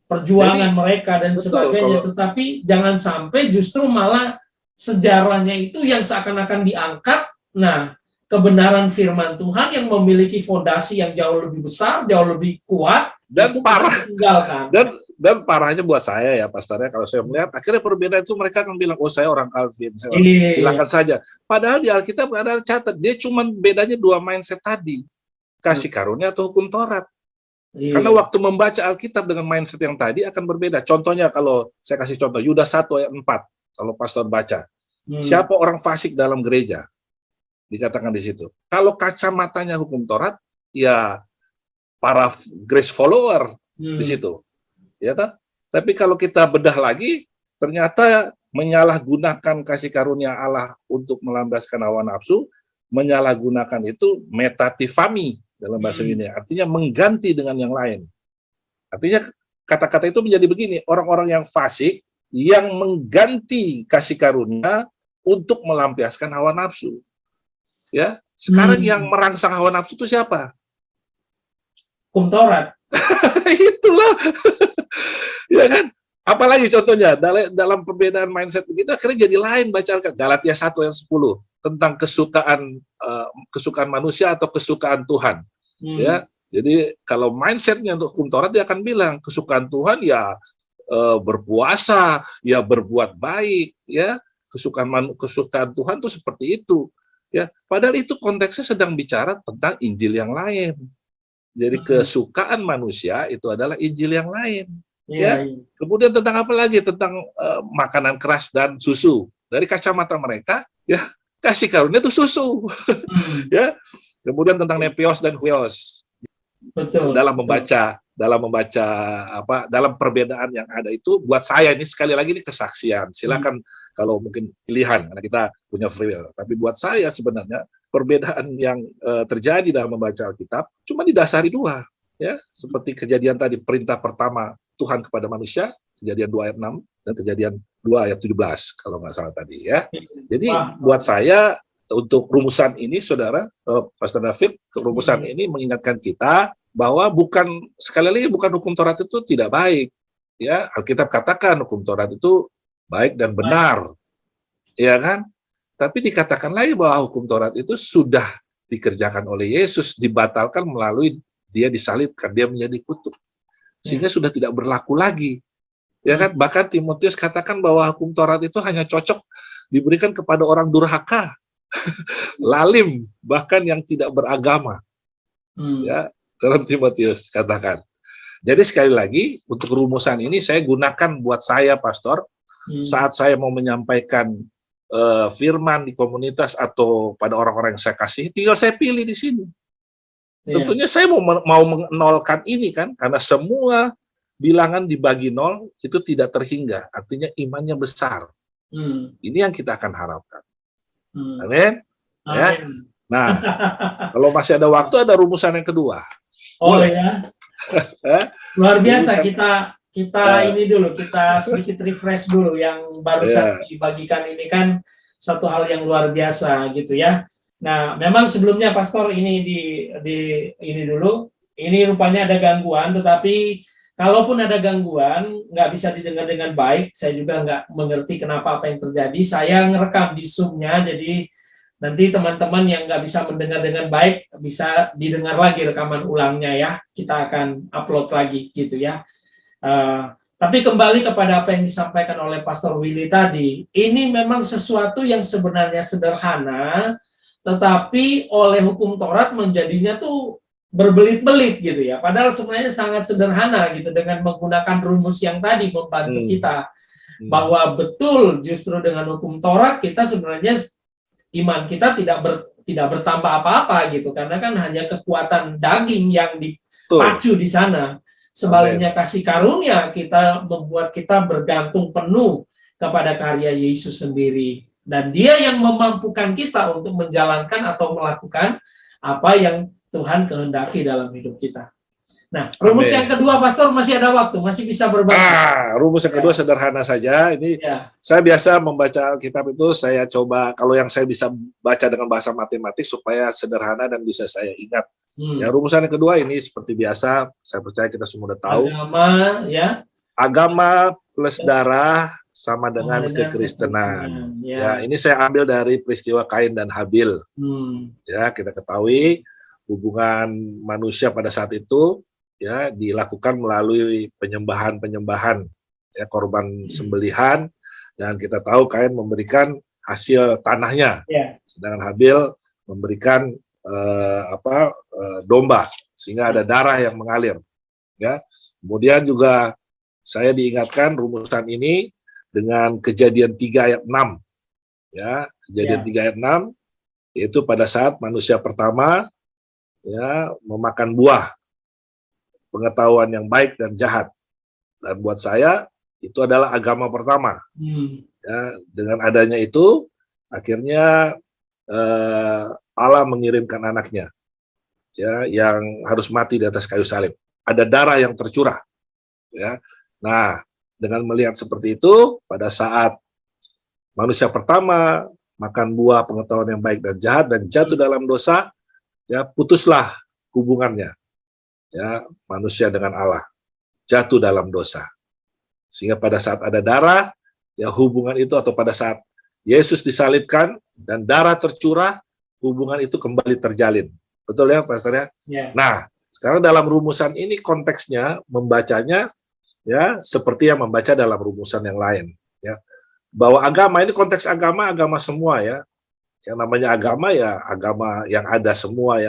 perjuangan mereka dan sebagainya. Tetapi jangan sampai justru malah sejarahnya itu yang seakan-akan diangkat. Nah, kebenaran firman Tuhan yang memiliki fondasi yang jauh lebih besar, jauh lebih kuat, dan parah. Dan parahnya buat saya ya, pastornya, kalau saya melihat akhirnya perbedaan itu mereka akan bilang, oh saya orang Calvin, silakan saja. Padahal di Alkitab ada catat, dia cuma bedanya dua mindset tadi, kasih karunia atau hukum Taurat. Karena waktu membaca Alkitab dengan mindset yang tadi akan berbeda. Contohnya kalau saya kasih contoh, Yudas 1 ayat 4. Kalau pastor baca, siapa orang fasik dalam gereja? Dikatakan di situ. Kalau kacamatanya hukum Taurat, ya para grace follower di situ. Ya tak? Tapi kalau kita bedah lagi, ternyata menyalahgunakan kasih karunia Allah untuk melampiaskan hawa nafsu, menyalahgunakan itu metatifami dalam bahasa ini. Artinya mengganti dengan yang lain. Artinya kata-kata itu menjadi begini, orang-orang yang fasik yang mengganti kasih karunia untuk melampiaskan hawa nafsu. Ya, sekarang yang merangsang hawa nafsu itu siapa? Hukum Taurat. Itulah. Ya kan? Apalagi contohnya dalam perbedaan mindset begitu akhirnya jadi lain baca Galatia 1 ayat 10 tentang kesukaan manusia atau kesukaan Tuhan. Ya. Jadi kalau mindsetnya untuk hukum Taurat dia akan bilang kesukaan Tuhan ya berpuasa, ya berbuat baik, ya kesukaan Tuhan itu seperti itu, ya. Padahal itu konteksnya sedang bicara tentang Injil yang lain. Jadi kesukaan manusia itu adalah Injil yang lain, ya. Kemudian tentang apa lagi? Tentang makanan keras dan susu. Dari kacamata mereka, ya kasih karunia itu susu, ya. Kemudian tentang nepios dan huios. Betul. Dalam perbedaan yang ada itu buat saya ini sekali lagi ini kesaksian. Silakan kalau mungkin pilihan karena kita punya free will. Tapi buat saya sebenarnya perbedaan yang terjadi dalam membaca Alkitab cuma didasari dua, ya. Seperti kejadian tadi perintah pertama Tuhan kepada manusia, kejadian 2 ayat 6 dan kejadian 2 ayat 17 kalau nggak salah tadi, ya. Jadi buat saya untuk rumusan ini, saudara, Pastor David, rumusan ini mengingatkan kita bahwa sekali lagi bukan hukum Taurat itu tidak baik, ya. Alkitab katakan hukum Taurat itu baik dan benar, ya kan? Tapi dikatakan lagi bahwa hukum Taurat itu sudah dikerjakan oleh Yesus, dibatalkan melalui dia disalibkan, dia menjadi kutuk, sehingga sudah tidak berlaku lagi, ya kan? Bahkan Timotius katakan bahwa hukum Taurat itu hanya cocok diberikan kepada orang durhaka, lalim, bahkan yang tidak beragama, ya. Dalam Timotius katakan. Jadi sekali lagi untuk rumusan ini saya gunakan buat saya, Pastor, saat saya mau menyampaikan firman di komunitas atau pada orang-orang yang saya kasih, tinggal saya pilih di sini. Tentunya saya mau menolkan ini kan, karena semua bilangan dibagi 0 itu tidak terhingga, artinya imannya besar. Ini yang kita akan harapkan. Amin. Ya. Nah, kalau masih ada waktu ada rumusan yang kedua. Boleh. Ya. Luar biasa, kita ini dulu, kita sedikit refresh dulu yang barusan dibagikan ini kan satu hal yang luar biasa gitu ya. Nah, memang sebelumnya Pastor ini ini dulu, ini rupanya ada gangguan, tetapi kalaupun ada gangguan, nggak bisa didengar dengan baik. Saya juga nggak mengerti kenapa apa yang terjadi. Saya ngerekam di Zoom-nya, jadi nanti teman-teman yang nggak bisa mendengar dengan baik bisa didengar lagi rekaman ulangnya ya. Kita akan upload lagi gitu ya. Tapi kembali kepada apa yang disampaikan oleh Pastor Willy tadi, ini memang sesuatu yang sebenarnya sederhana, tetapi oleh hukum Taurat menjadinya tuh berbelit-belit gitu ya. Padahal sebenarnya sangat sederhana gitu, dengan menggunakan rumus yang tadi membantu kita bahwa betul justru dengan hukum Taurat kita sebenarnya iman kita tidak bertambah apa-apa gitu, karena kan hanya kekuatan daging yang dipacu di sana. Sebaliknya kasih karunia kita membuat kita bergantung penuh kepada karya Yesus sendiri, dan Dia yang memampukan kita untuk menjalankan atau melakukan apa yang Tuhan kehendaki dalam hidup kita. Nah, rumus yang kedua, Pastor, masih ada waktu, masih bisa berbagi. Rumus yang kedua sederhana saja. Ini saya biasa membaca Alkitab itu, saya coba kalau yang saya bisa baca dengan bahasa matematik supaya sederhana dan bisa saya ingat. Ya, rumusan yang kedua ini seperti biasa, saya percaya kita semua udah tahu. Agama plus darah sama dengan kekristenan. Ya, ini saya ambil dari peristiwa Kain dan Habil. Ya, kita ketahui hubungan manusia pada saat itu ya dilakukan melalui penyembahan ya, korban sembelihan, dan kita tahu Kain memberikan hasil tanahnya, sedangkan Habil memberikan domba, sehingga ada darah yang mengalir ya. Kemudian juga saya diingatkan rumusan ini dengan Kejadian 3 ayat 6 ya. Kejadian 3 ayat 6 yaitu pada saat manusia pertama ya memakan buah pengetahuan yang baik dan jahat, dan buat saya itu adalah agama pertama. Ya, dengan adanya itu akhirnya Allah mengirimkan anaknya ya yang harus mati di atas kayu salib. Ada darah yang tercurah ya. Nah, dengan melihat seperti itu, pada saat manusia pertama makan buah pengetahuan yang baik dan jahat dan jatuh dalam dosa, ya putuslah hubungannya ya manusia dengan Allah, jatuh dalam dosa. Sehingga pada saat ada darah, ya hubungan itu, atau pada saat Yesus disalibkan dan darah tercurah, hubungan itu kembali terjalin. Betul ya, Pastor ya? Nah, sekarang dalam rumusan ini konteksnya membacanya ya seperti yang membaca dalam rumusan yang lain ya. Bahwa agama ini, konteks agama semua ya. Yang namanya agama ya agama yang ada semua,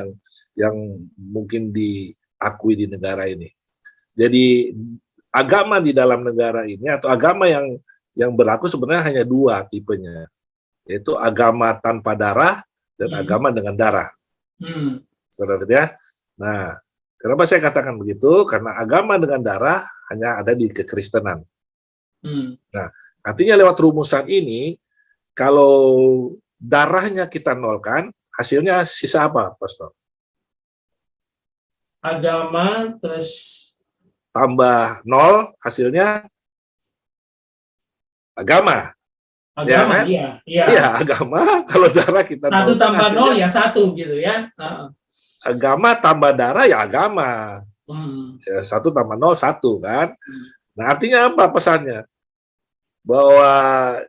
yang mungkin diakui di negara ini. Jadi agama di dalam negara ini atau agama yang berlaku sebenarnya hanya dua tipenya, yaitu agama tanpa darah dan agama dengan darah. Saudara ya. Nah, kenapa saya katakan begitu? Karena agama dengan darah hanya ada di kekristenan. Nah, artinya lewat rumusan ini, kalau darahnya kita nolkan, hasilnya sisa apa, Pastor? Agama terus tambah nol, hasilnya agama. Agama, iya, agama. Kalau darah kita satu tambah nol ya satu gitu ya. Agama tambah darah ya agama. Ya, 1 tambah 0 1 kan. Nah, artinya apa pesannya? Bahwa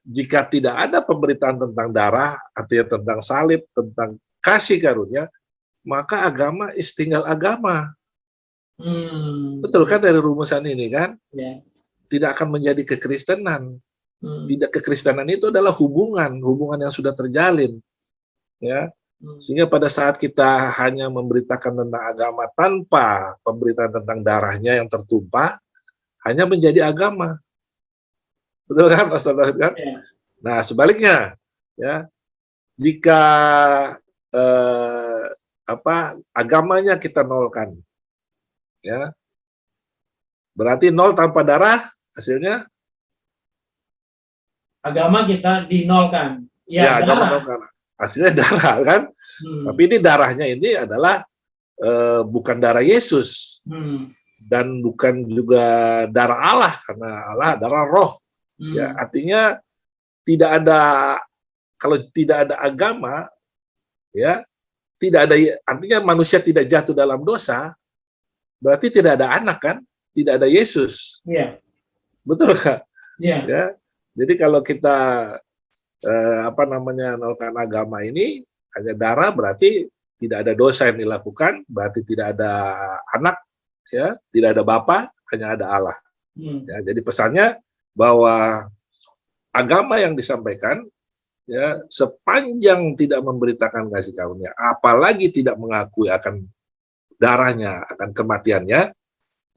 jika tidak ada pemberitaan tentang darah, artinya tentang salib, tentang kasih karunia, maka agama tinggal agama. Betul kan dari rumusan ini kan? Tidak akan menjadi kekristenan. Tidak, kekristenan itu adalah hubungan yang sudah terjalin. Ya. Sehingga pada saat kita hanya memberitakan tentang agama tanpa pemberitaan tentang darahnya yang tertumpah, hanya menjadi agama. Betul kan, Pastor David kan? Nah, sebaliknya, ya, jika agamanya kita nolkan, ya, berarti 0 tanpa darah, hasilnya agama kita dinolkan. Ya, agama nolkan. Hasilnya darah kan, tapi ini darahnya ini adalah bukan darah Yesus dan bukan juga darah Allah, karena Allah darah roh. Ya, artinya tidak ada kalau tidak ada agama, ya, tidak ada, artinya manusia tidak jatuh dalam dosa, berarti tidak ada anak kan? Tidak ada Yesus. Iya. Betul nggak? Iya. Ya. Jadi kalau kita nolkan agama ini hanya darah, berarti tidak ada dosa yang dilakukan, berarti tidak ada anak, ya, tidak ada Bapa, hanya ada Allah. Ya, jadi pesannya bahwa agama yang disampaikan, ya, sepanjang tidak memberitakan kasih karunia, apalagi tidak mengakui akan darahnya, akan kematiannya,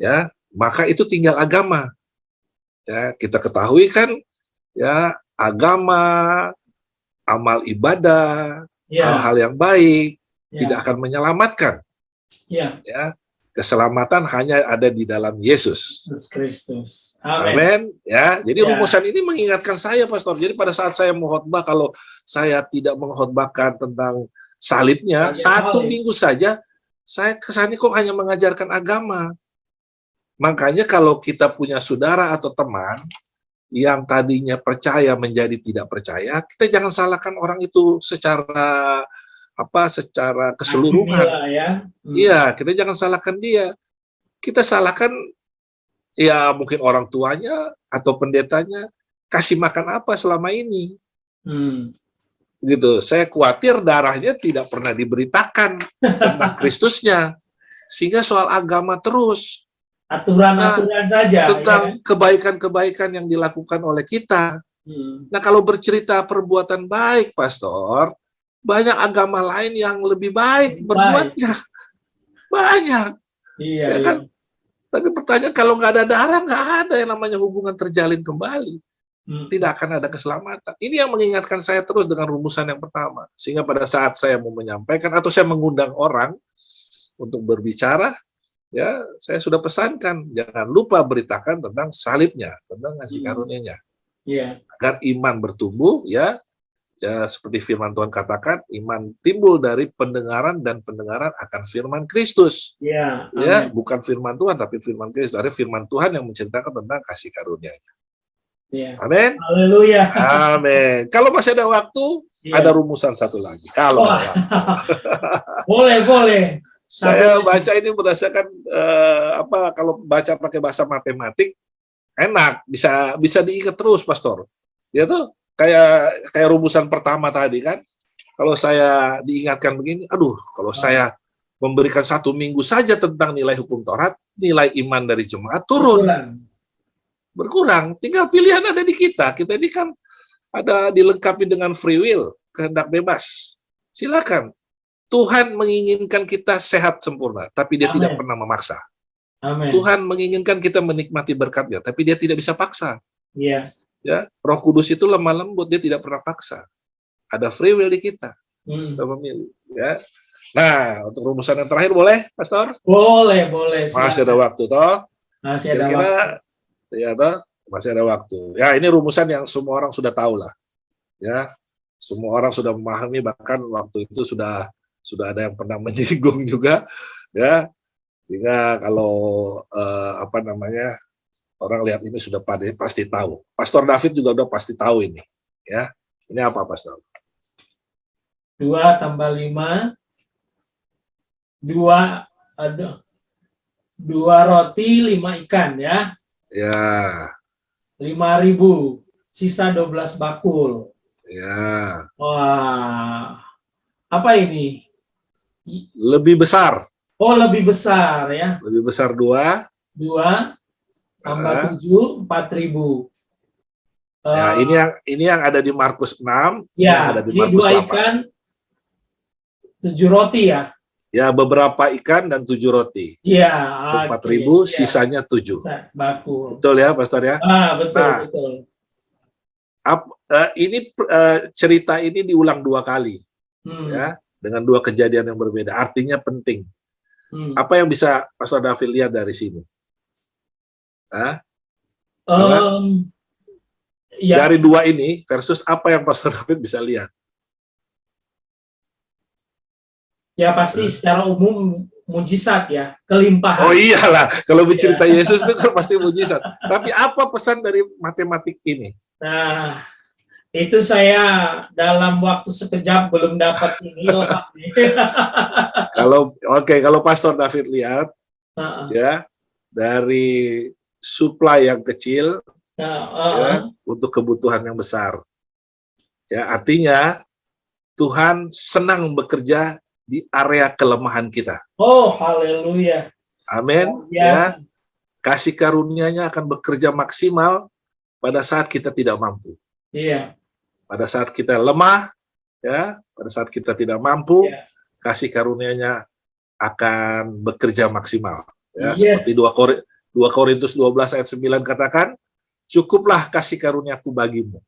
ya, maka itu tinggal agama. Ya, kita ketahui kan, ya, agama, amal ibadah, hal-hal yang baik tidak akan menyelamatkan. Ya, keselamatan hanya ada di dalam Yesus Kristus. Amin. Ya, jadi rumusan ini mengingatkan saya, Pastor. Jadi pada saat saya mengkhotbah, kalau saya tidak mengkhotbahkan tentang salibnya, satu minggu saja, saya kesana kok hanya mengajarkan agama. Makanya kalau kita punya saudara atau teman yang tadinya percaya menjadi tidak percaya, kita jangan salahkan orang itu secara keseluruhan. Iya, kita jangan salahkan dia. Kita salahkan ya mungkin orang tuanya atau pendetanya, kasih makan apa selama ini. Gitu. Saya khawatir darahnya tidak pernah diberitakan tentang Kristusnya, sehingga soal agama terus. Aturan-aturan saja. Tentang kebaikan-kebaikan yang dilakukan oleh kita. Nah, kalau bercerita perbuatan baik, Pastor, banyak agama lain yang lebih baik berbuatnya. Banyak. Iya, ya kan? Tapi pertanyaan, kalau nggak ada darah, nggak ada yang namanya hubungan terjalin kembali. Tidak akan ada keselamatan. Ini yang mengingatkan saya terus dengan rumusan yang pertama. Sehingga pada saat saya mau menyampaikan, atau saya mengundang orang untuk berbicara, ya, saya sudah pesankan, jangan lupa beritakan tentang salibnya, tentang kasih karunia-Nya. Agar iman bertumbuh, ya, seperti firman Tuhan katakan, iman timbul dari pendengaran, dan pendengaran akan firman Kristus. Ya, bukan firman Tuhan, tapi firman Kristus. Ada firman Tuhan yang menceritakan tentang kasih karunia-Nya. Amin. Haleluya. Amin. Kalau masih ada waktu, ada rumusan satu lagi. Kalau boleh. Saya baca ini berdasarkan kalau baca pakai bahasa matematik, enak, bisa diingat terus, Pastor. Ya tuh. Kayak rumusan pertama tadi kan, kalau saya diingatkan begini, kalau saya memberikan 1 minggu saja tentang nilai hukum Taurat, nilai iman dari jemaat turun, berkurang. Tinggal pilihan ada di kita. Kita ini kan ada dilengkapi dengan free will, kehendak bebas. Silakan. Tuhan menginginkan kita sehat sempurna, tapi Dia tidak pernah memaksa. Amen. Tuhan menginginkan kita menikmati berkat-Nya, tapi Dia tidak bisa paksa. Ya, Roh Kudus itu lemah lembut, Dia tidak pernah paksa. Ada free will di kita. Kita memilih, ya. Nah, untuk rumusan yang terakhir boleh, Pastor? Boleh. Masih ada waktu, toh? Masih ada waktu. Ya, toh? Masih ada waktu. Ya, ini rumusan yang semua orang sudah tahu lah. Ya, semua orang sudah memahami, bahkan waktu itu sudah ada yang pernah menyinggung juga, ya. Sehingga kalau orang lihat ini sudah pasti tahu. Pastor David juga udah pasti tahu ini. Ya, ini apa, Pastor? 2 tambah 5, 2 roti, 5 ikan, ya. Ya. 5.000, sisa 12 bakul. Ya. Wah, apa ini? Lebih besar. Oh, lebih besar, ya. Lebih besar 2 tambah 7, 4.000. Ya, ini yang ada di Markus 6. Ya, ada di ini Markus 2 8. ikan, 7 roti, ya. Ya, beberapa ikan dan 7 roti. Iya. 4.000, sisanya 7. Bakul. Betul ya, Pastor ya? Betul. Ini cerita ini diulang 2 kali. Ya, dengan 2 kejadian yang berbeda. Artinya penting. Apa yang bisa Pastor David lihat dari sini? Dari 2 ini versus apa yang Pastor David bisa lihat? Ya, pasti secara umum mujizat, ya, kelimpahan. Oh iyalah, kalau bercerita Yesus itu kan pasti mujizat. Tapi apa pesan dari matematik ini? Nah, Itu saya dalam waktu sekejap belum dapat ini lah. Kalau Pastor David lihat ya, dari supply yang kecil ya, untuk kebutuhan yang besar. Ya, artinya Tuhan senang bekerja di area kelemahan kita. Oh, haleluya. Amin. Ya, kasih karunia-Nya akan bekerja maksimal pada saat kita tidak mampu. Iya. Pada saat kita lemah, ya, pada saat kita tidak mampu, kasih karunia-Nya akan bekerja maksimal. Ya, seperti 2 Korintus 12 ayat 9 katakan, cukuplah kasih karuniaku bagimu.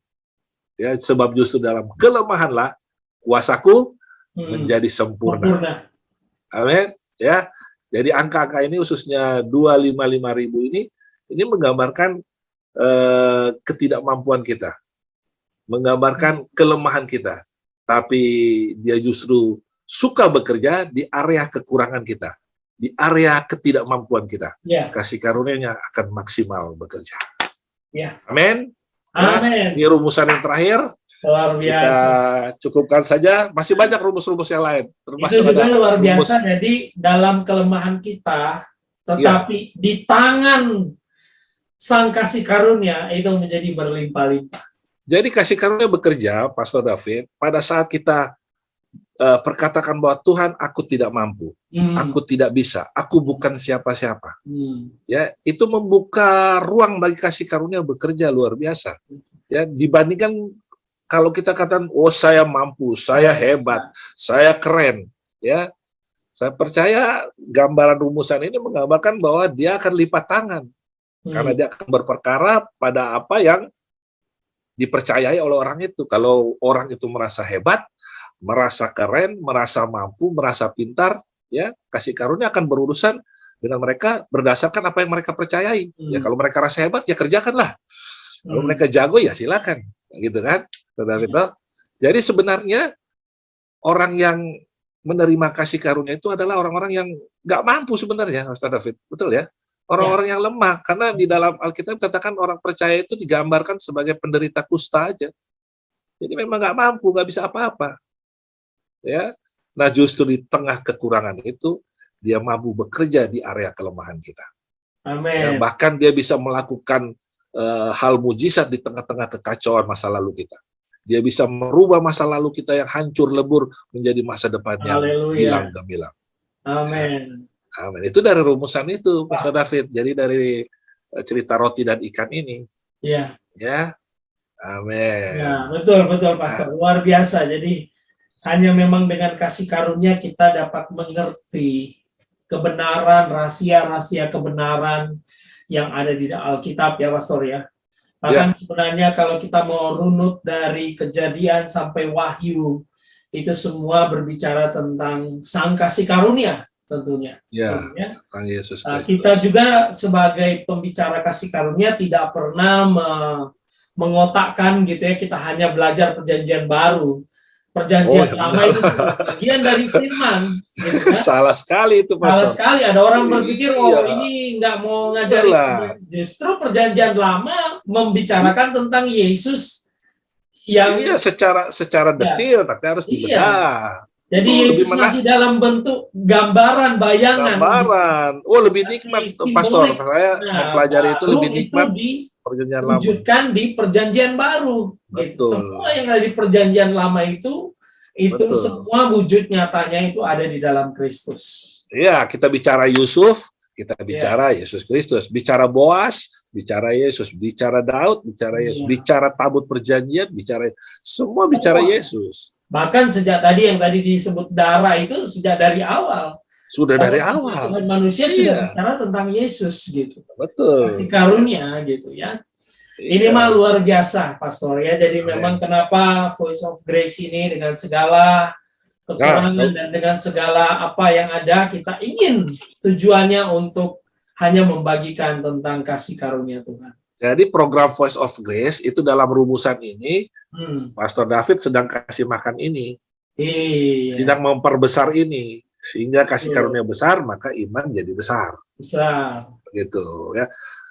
Ya, sebab justru dalam kelemahanlah kuasaku menjadi sempurna. Amin. Ya. Jadi angka-angka ini khususnya 255.000 ini menggambarkan ketidakmampuan kita. Menggambarkan kelemahan kita, tapi dia justru suka bekerja di area kekurangan kita, di area ketidakmampuan kita. Kasih karunia-Nya akan maksimal bekerja. Amin. Amin. Ini rumusan yang terakhir. Luar biasa. Kita cukupkan saja. Masih banyak rumus-rumus yang lain. Termasuk itu juga luar biasa. Jadi dalam kelemahan kita, tetapi di tangan Sang Kasih Karunia itu menjadi berlimpah-limpah. Jadi kasih karunia bekerja, Pastor David, pada saat kita perkatakan bahwa Tuhan, aku tidak mampu, aku tidak bisa, aku bukan siapa-siapa. Ya, itu membuka ruang bagi kasih karunia bekerja luar biasa. Ya, dibandingkan kalau kita katakan, oh saya mampu, saya hebat, saya keren. Ya, saya percaya gambaran rumusan ini menggambarkan bahwa dia akan lipat tangan, karena dia akan berperkara pada apa yang dipercayai oleh orang itu. Kalau orang itu merasa hebat, merasa keren, merasa mampu, merasa pintar, ya, kasih karunia akan berurusan dengan mereka berdasarkan apa yang mereka percayai. Ya, kalau mereka rasa hebat, ya kerjakanlah. Kalau mereka jago, ya silakan, gitu kan? Jadi sebenarnya orang yang menerima kasih karunia itu adalah orang-orang yang nggak mampu sebenarnya, Pastor David, betul ya? Orang-orang yang lemah, karena di dalam Alkitab katakan orang percaya itu digambarkan sebagai penderita kusta aja. Jadi memang nggak mampu, nggak bisa apa-apa. Ya, nah justru di tengah kekurangan itu, dia mampu bekerja di area kelemahan kita. Amin. Ya, bahkan dia bisa melakukan hal mujizat di tengah-tengah kekacauan masa lalu kita. Dia bisa merubah masa lalu kita yang hancur lebur menjadi masa depan yang hilang gemilang. Amin. Amin. Itu dari rumusan itu, Pastor David. Jadi dari cerita roti dan ikan ini. Iya. Ya. Amin. Ya, betul Pastor. Luar biasa. Jadi hanya memang dengan kasih karunia kita dapat mengerti kebenaran, rahasia-rahasia kebenaran yang ada di Alkitab ya, Pastor ya. Bahkan sebenarnya kalau kita mau runut dari Kejadian sampai Wahyu, itu semua berbicara tentang Sang Kasih Karunia. Tentunya. Ya, Yesus Kristus. Kita juga sebagai pembicara kasih karunia tidak pernah mengotakkan gitu ya, kita hanya belajar perjanjian baru. Perjanjian lama itu bagian dari firman. Gitu, kan? Salah sekali itu, Pastor. Salah sekali, ada orang berpikir, ini nggak mau ngajarin. Justru perjanjian lama membicarakan tentang Yesus yang secara detil, tapi harus dibedah. Jadi Yesus masih dalam bentuk gambaran, bayangan. Oh, lebih nikmat, Pastor. Saya mempelajari itu lebih nikmat. Diwujudkan di perjanjian baru. Gitu. Semua yang ada di perjanjian lama itu semua wujud nyatanya itu ada di dalam Kristus. Iya, kita bicara Yusuf, kita bicara Yesus Kristus. Bicara Boas, bicara Yesus. Bicara Daud, bicara Yesus. Bicara tabut perjanjian, semua bicara Yesus. Bahkan sejak tadi yang tadi disebut darah itu sejak dari awal. Sudah dari awal. Tuhan manusia sudah bicara tentang Yesus gitu. Betul. Kasih karunia gitu ya. Ini mah luar biasa, Pastor ya. Jadi memang kenapa Voice of Grace ini dengan segala kekurangan dan dengan segala apa yang ada, kita ingin tujuannya untuk hanya membagikan tentang kasih karunia Tuhan. Jadi program Voice of Grace itu dalam rumusan ini, Pastor David sedang kasih makan ini, sedang memperbesar ini, sehingga kasih karunia besar, maka iman jadi besar. Besar. Gitu ya.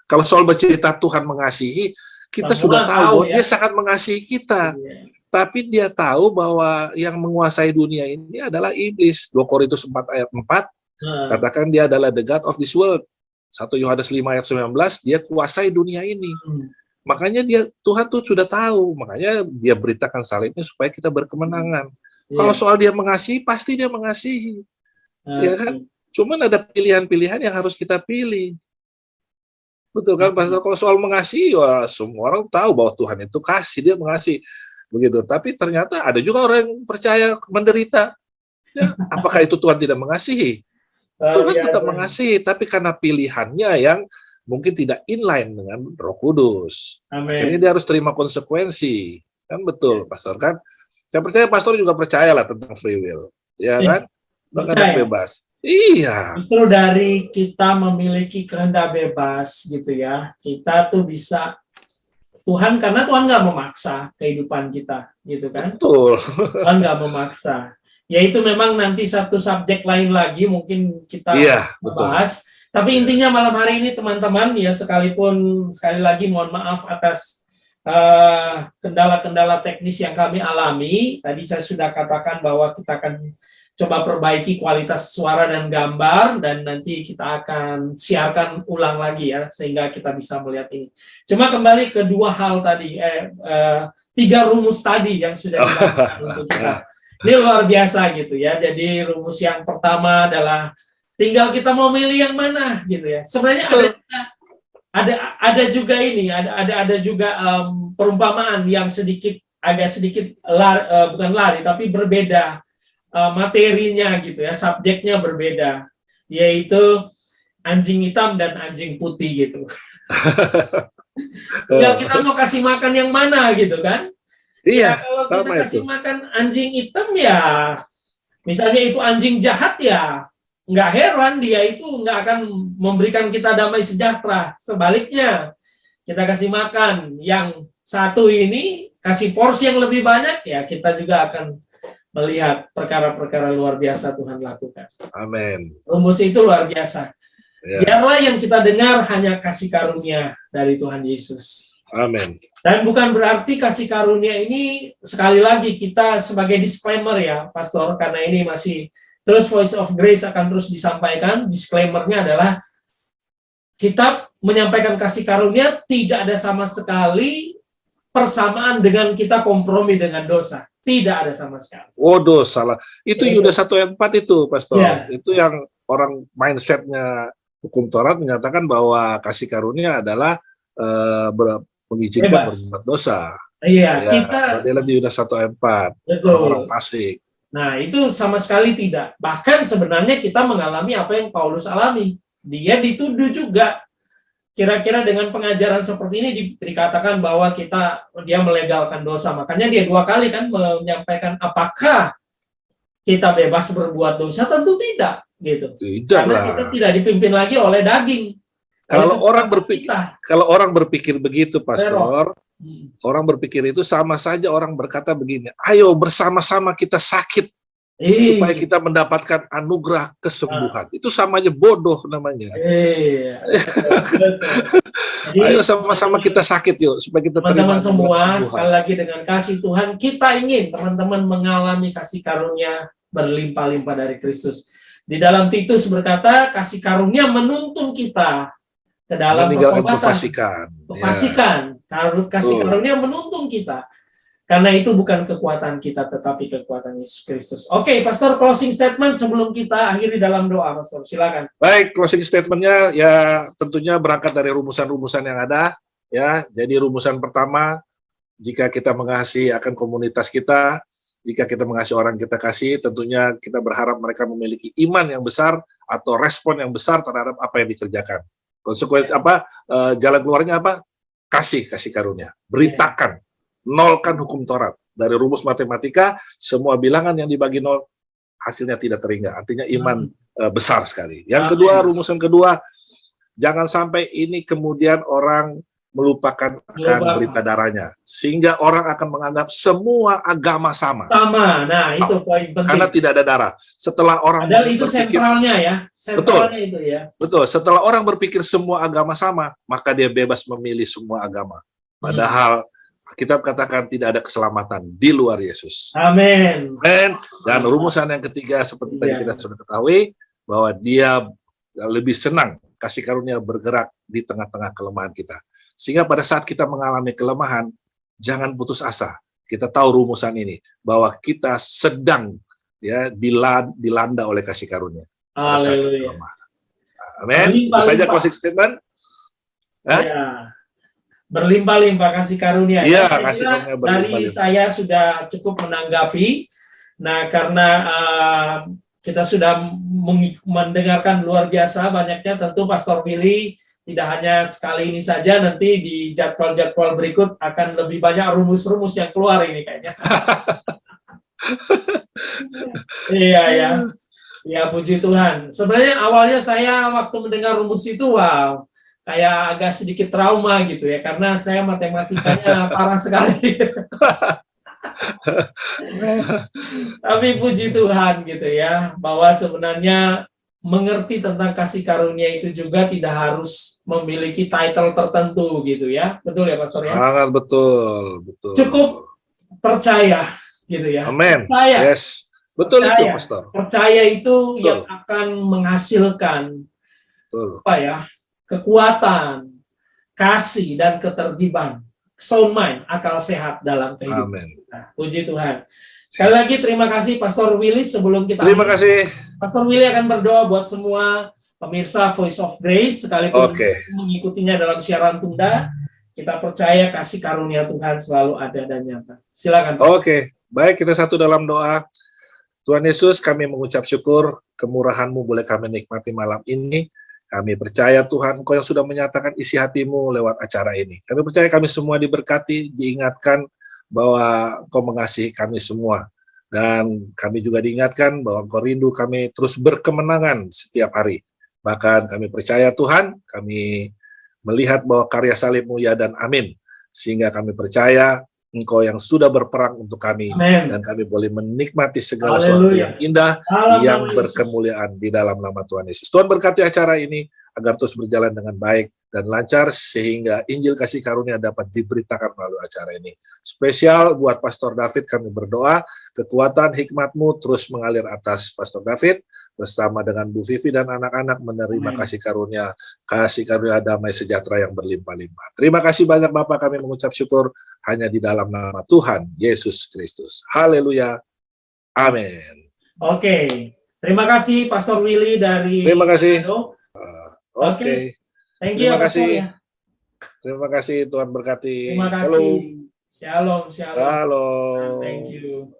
Kalau soal bercerita Tuhan mengasihi, Kita Semua sudah tahu bahwa ya. dia sangat mengasihi kita. Iya. Tapi dia tahu bahwa yang menguasai dunia ini adalah iblis. 2 Korintus 4 ayat 4 Nah, katakan dia adalah the God of this world. 1 Yohanes 5 ayat 19, dia kuasai dunia ini. Makanya Tuhan tuh sudah tahu, makanya dia beritakan salibnya supaya kita berkemenangan. iya. Kalau soal dia mengasihi, pasti dia mengasihi. Nah, Ya kan? Cuman ada pilihan-pilihan yang harus kita pilih. Betul kan, Pastor? Kalau soal mengasihi, wah, semua orang tahu bahwa Tuhan itu kasih, dia mengasihi. Begitu. Tapi ternyata ada juga orang yang percaya menderita. Ya, apakah itu Tuhan tidak mengasihi? Tuhan tetap mengasihi, tapi karena pilihannya yang mungkin tidak inline dengan Roh Kudus. Akhirnya Amin. dia harus terima konsekuensi. Kan betul, Pastor kan? Saya percaya Pastor juga percaya lah tentang free will. Ya kan? Mengenai bebas. Iya. Justru dari kita memiliki kehendak bebas gitu ya, kita tuh bisa karena Tuhan nggak memaksa kehidupan kita, gitu kan? Betul. Tuhan nggak memaksa. Ya itu memang nanti satu subjek lain lagi mungkin kita bahas. Tapi intinya malam hari ini teman-teman ya, sekali lagi mohon maaf atas kendala-kendala teknis yang kami alami. Tadi saya sudah katakan bahwa kita akan coba perbaiki kualitas suara dan gambar, dan nanti kita akan siarkan ulang lagi ya, sehingga kita bisa melihat ini. Cuma kembali ke 2 hal tadi, 3 rumus tadi yang sudah dilakukan untuk kita. Ini luar biasa gitu ya. Jadi rumus yang pertama adalah tinggal kita mau milih yang mana gitu ya. Sebenarnya ada juga ini, ada juga perumpamaan yang agak sedikit bukan lari tapi berbeda. Materinya gitu ya, subjeknya berbeda, yaitu anjing hitam dan anjing putih gitu. Tinggal kita mau kasih makan yang mana gitu kan? Iya, ya, kalau sama kita kasih itu. makan anjing hitam ya, misalnya itu anjing jahat ya, nggak heran dia itu nggak akan memberikan kita damai sejahtera. Sebaliknya, kita kasih makan yang satu ini, kasih porsi yang lebih banyak, ya kita juga akan melihat perkara-perkara luar biasa Tuhan lakukan. Amin. Rumus itu luar biasa. Ya. Biarlah yang kita dengar hanya kasih karunia dari Tuhan Yesus. Amin. Dan bukan berarti kasih karunia ini, sekali lagi kita sebagai disclaimer ya, Pastor, karena ini masih terus Voice of Grace akan terus disampaikan. Disclaimer-nya adalah kita menyampaikan kasih karunia tidak ada sama sekali persamaan dengan kita kompromi dengan dosa. Tidak ada sama sekali. Waduh, salah. Itu Yudas 1 ayat 4 itu, Pastor. Ya. Itu yang orang mindsetnya hukum Taurat menyatakan bahwa kasih karunia adalah mengizinkan berbuat dosa. Iya, ya, kita adalah di Yudas 1 ayat 4. Betul. Orang fasik. Nah, itu sama sekali tidak. Bahkan sebenarnya kita mengalami apa yang Paulus alami. Dia dituduh juga. Kira-kira dengan pengajaran seperti ini dikatakan bahwa dia melegalkan dosa. Makanya dia 2 kali kan menyampaikan apakah kita bebas berbuat dosa? Tentu tidak, gitu. Tidak Karena lah. kita tidak dipimpin lagi oleh daging. Kalau orang berpikir begitu, Pastor, orang berpikir itu sama saja orang berkata begini, ayo bersama-sama kita sakit supaya kita mendapatkan anugerah kesembuhan. Itu sama aja bodoh namanya. Jadi, ayo sama-sama kita sakit yuk supaya kita terima teman-teman semua, sekali lagi dengan kasih Tuhan, kita ingin teman-teman mengalami kasih karunia berlimpah-limpah dari Kristus. Di dalam Titus berkata, kasih karunia menuntun kita ke dalam pertobatan. Kefasikan. Kasih karunia menuntun kita. Karena itu bukan kekuatan kita, tetapi kekuatan Yesus Kristus. Oke, Pastor, closing statement sebelum kita akhiri dalam doa, Pastor. Silakan. Baik, closing statement-nya ya tentunya berangkat dari rumusan-rumusan yang ada. Ya, jadi rumusan pertama, jika kita mengasihi akan komunitas kita, jika kita mengasihi orang kita kasih, tentunya kita berharap mereka memiliki iman yang besar atau respon yang besar terhadap apa yang dikerjakan. Konsekuensi jalan keluarnya apa? Kasih karunia. Beritakan. Nolkan hukum Taurat. Dari rumus matematika, semua bilangan yang dibagi nol, hasilnya tidak terhingga. Artinya iman besar sekali. Yang kedua, rumusan kedua, jangan sampai ini kemudian orang melupakan akan berita darahnya. Sehingga orang akan menganggap semua agama sama. Sama, nah itu poin penting. Karena tidak ada darah. Setelah orang padahal itu sentralnya ya. Sentralnya betul, itu ya. Betul, setelah orang berpikir semua agama sama, maka dia bebas memilih semua agama. Padahal kita katakan tidak ada keselamatan di luar Yesus. Amin. Dan rumusan yang ketiga seperti tadi kita sudah ketahui, bahwa dia lebih senang kasih karunia bergerak di tengah-tengah kelemahan kita. Sehingga pada saat kita mengalami kelemahan, jangan putus asa. Kita tahu rumusan ini, bahwa kita sedang dilanda oleh kasih karunia. Haleluya. Amin. Itu saja closing statement. Ya. Berlimpah-limpah kasih karunia. Iya, kasih karunia dari saya sudah cukup menanggapi. Nah, karena kita sudah mendengarkan luar biasa banyaknya, tentu Pastor Willy tidak hanya sekali ini saja, nanti di jadwal-jadwal berikut akan lebih banyak rumus-rumus yang keluar ini kayaknya. Iya ya. Ya, puji Tuhan. Sebenarnya awalnya saya waktu mendengar rumus itu, wow, kayak agak sedikit trauma gitu ya, karena saya matematikanya parah sekali. Tapi puji Tuhan gitu ya, bahwa sebenarnya mengerti tentang kasih karunia itu juga tidak harus memiliki title tertentu gitu ya. Betul ya, Pastor ya? Sangat betul. Cukup percaya gitu ya. Amin. Percaya. Yes. Betul percaya. Itu, Pastor. Percaya itu yang akan menghasilkan apa ya? Kekuatan, kasih, dan ketertiban, sound mind, akal sehat dalam kehidupan. Nah, puji Tuhan. Sekali lagi terima kasih Pastor Willy. Sebelum kita kasih. Pastor Willy akan berdoa buat semua pemirsa Voice of Grace sekalipun mengikutinya dalam siaran tunda. Kita percaya kasih karunia Tuhan selalu ada dan nyata. Silakan. Baik, kita satu dalam doa. Tuhan Yesus, kami mengucap syukur kemurahan-Mu boleh kami nikmati malam ini. Kami percaya Tuhan, Engkau yang sudah menyatakan isi hati-Mu lewat acara ini. Kami percaya kami semua diberkati, diingatkan bahwa Engkau mengasihi kami semua. Dan kami juga diingatkan bahwa Engkau rindu kami terus berkemenangan setiap hari. Bahkan kami percaya Tuhan, kami melihat bahwa karya salib-Mu ya dan amin. Sehingga kami percaya Engkau yang sudah berperang untuk kami. Amen. Dan kami boleh menikmati segala sesuatu yang indah, yang berkemuliaan di dalam nama Tuhan Yesus. Tuhan berkati acara ini agar terus berjalan dengan baik dan lancar, sehingga Injil kasih karunia dapat diberitakan melalui acara ini. Spesial buat Pastor David, kami berdoa kekuatan hikmat-Mu terus mengalir atas Pastor David bersama dengan Bu Vivi dan anak-anak menerima kasih karunia damai sejahtera yang berlimpah-limpah. Terima kasih banyak Bapak, kami mengucap syukur hanya di dalam nama Tuhan Yesus Kristus. Haleluya. Amin. Terima kasih Pastor Willy dari Terima kasih. Thank you. Terima kasih. Terima kasih, Tuhan berkati. Terima kasih. Shalom. Shalom. Thank you.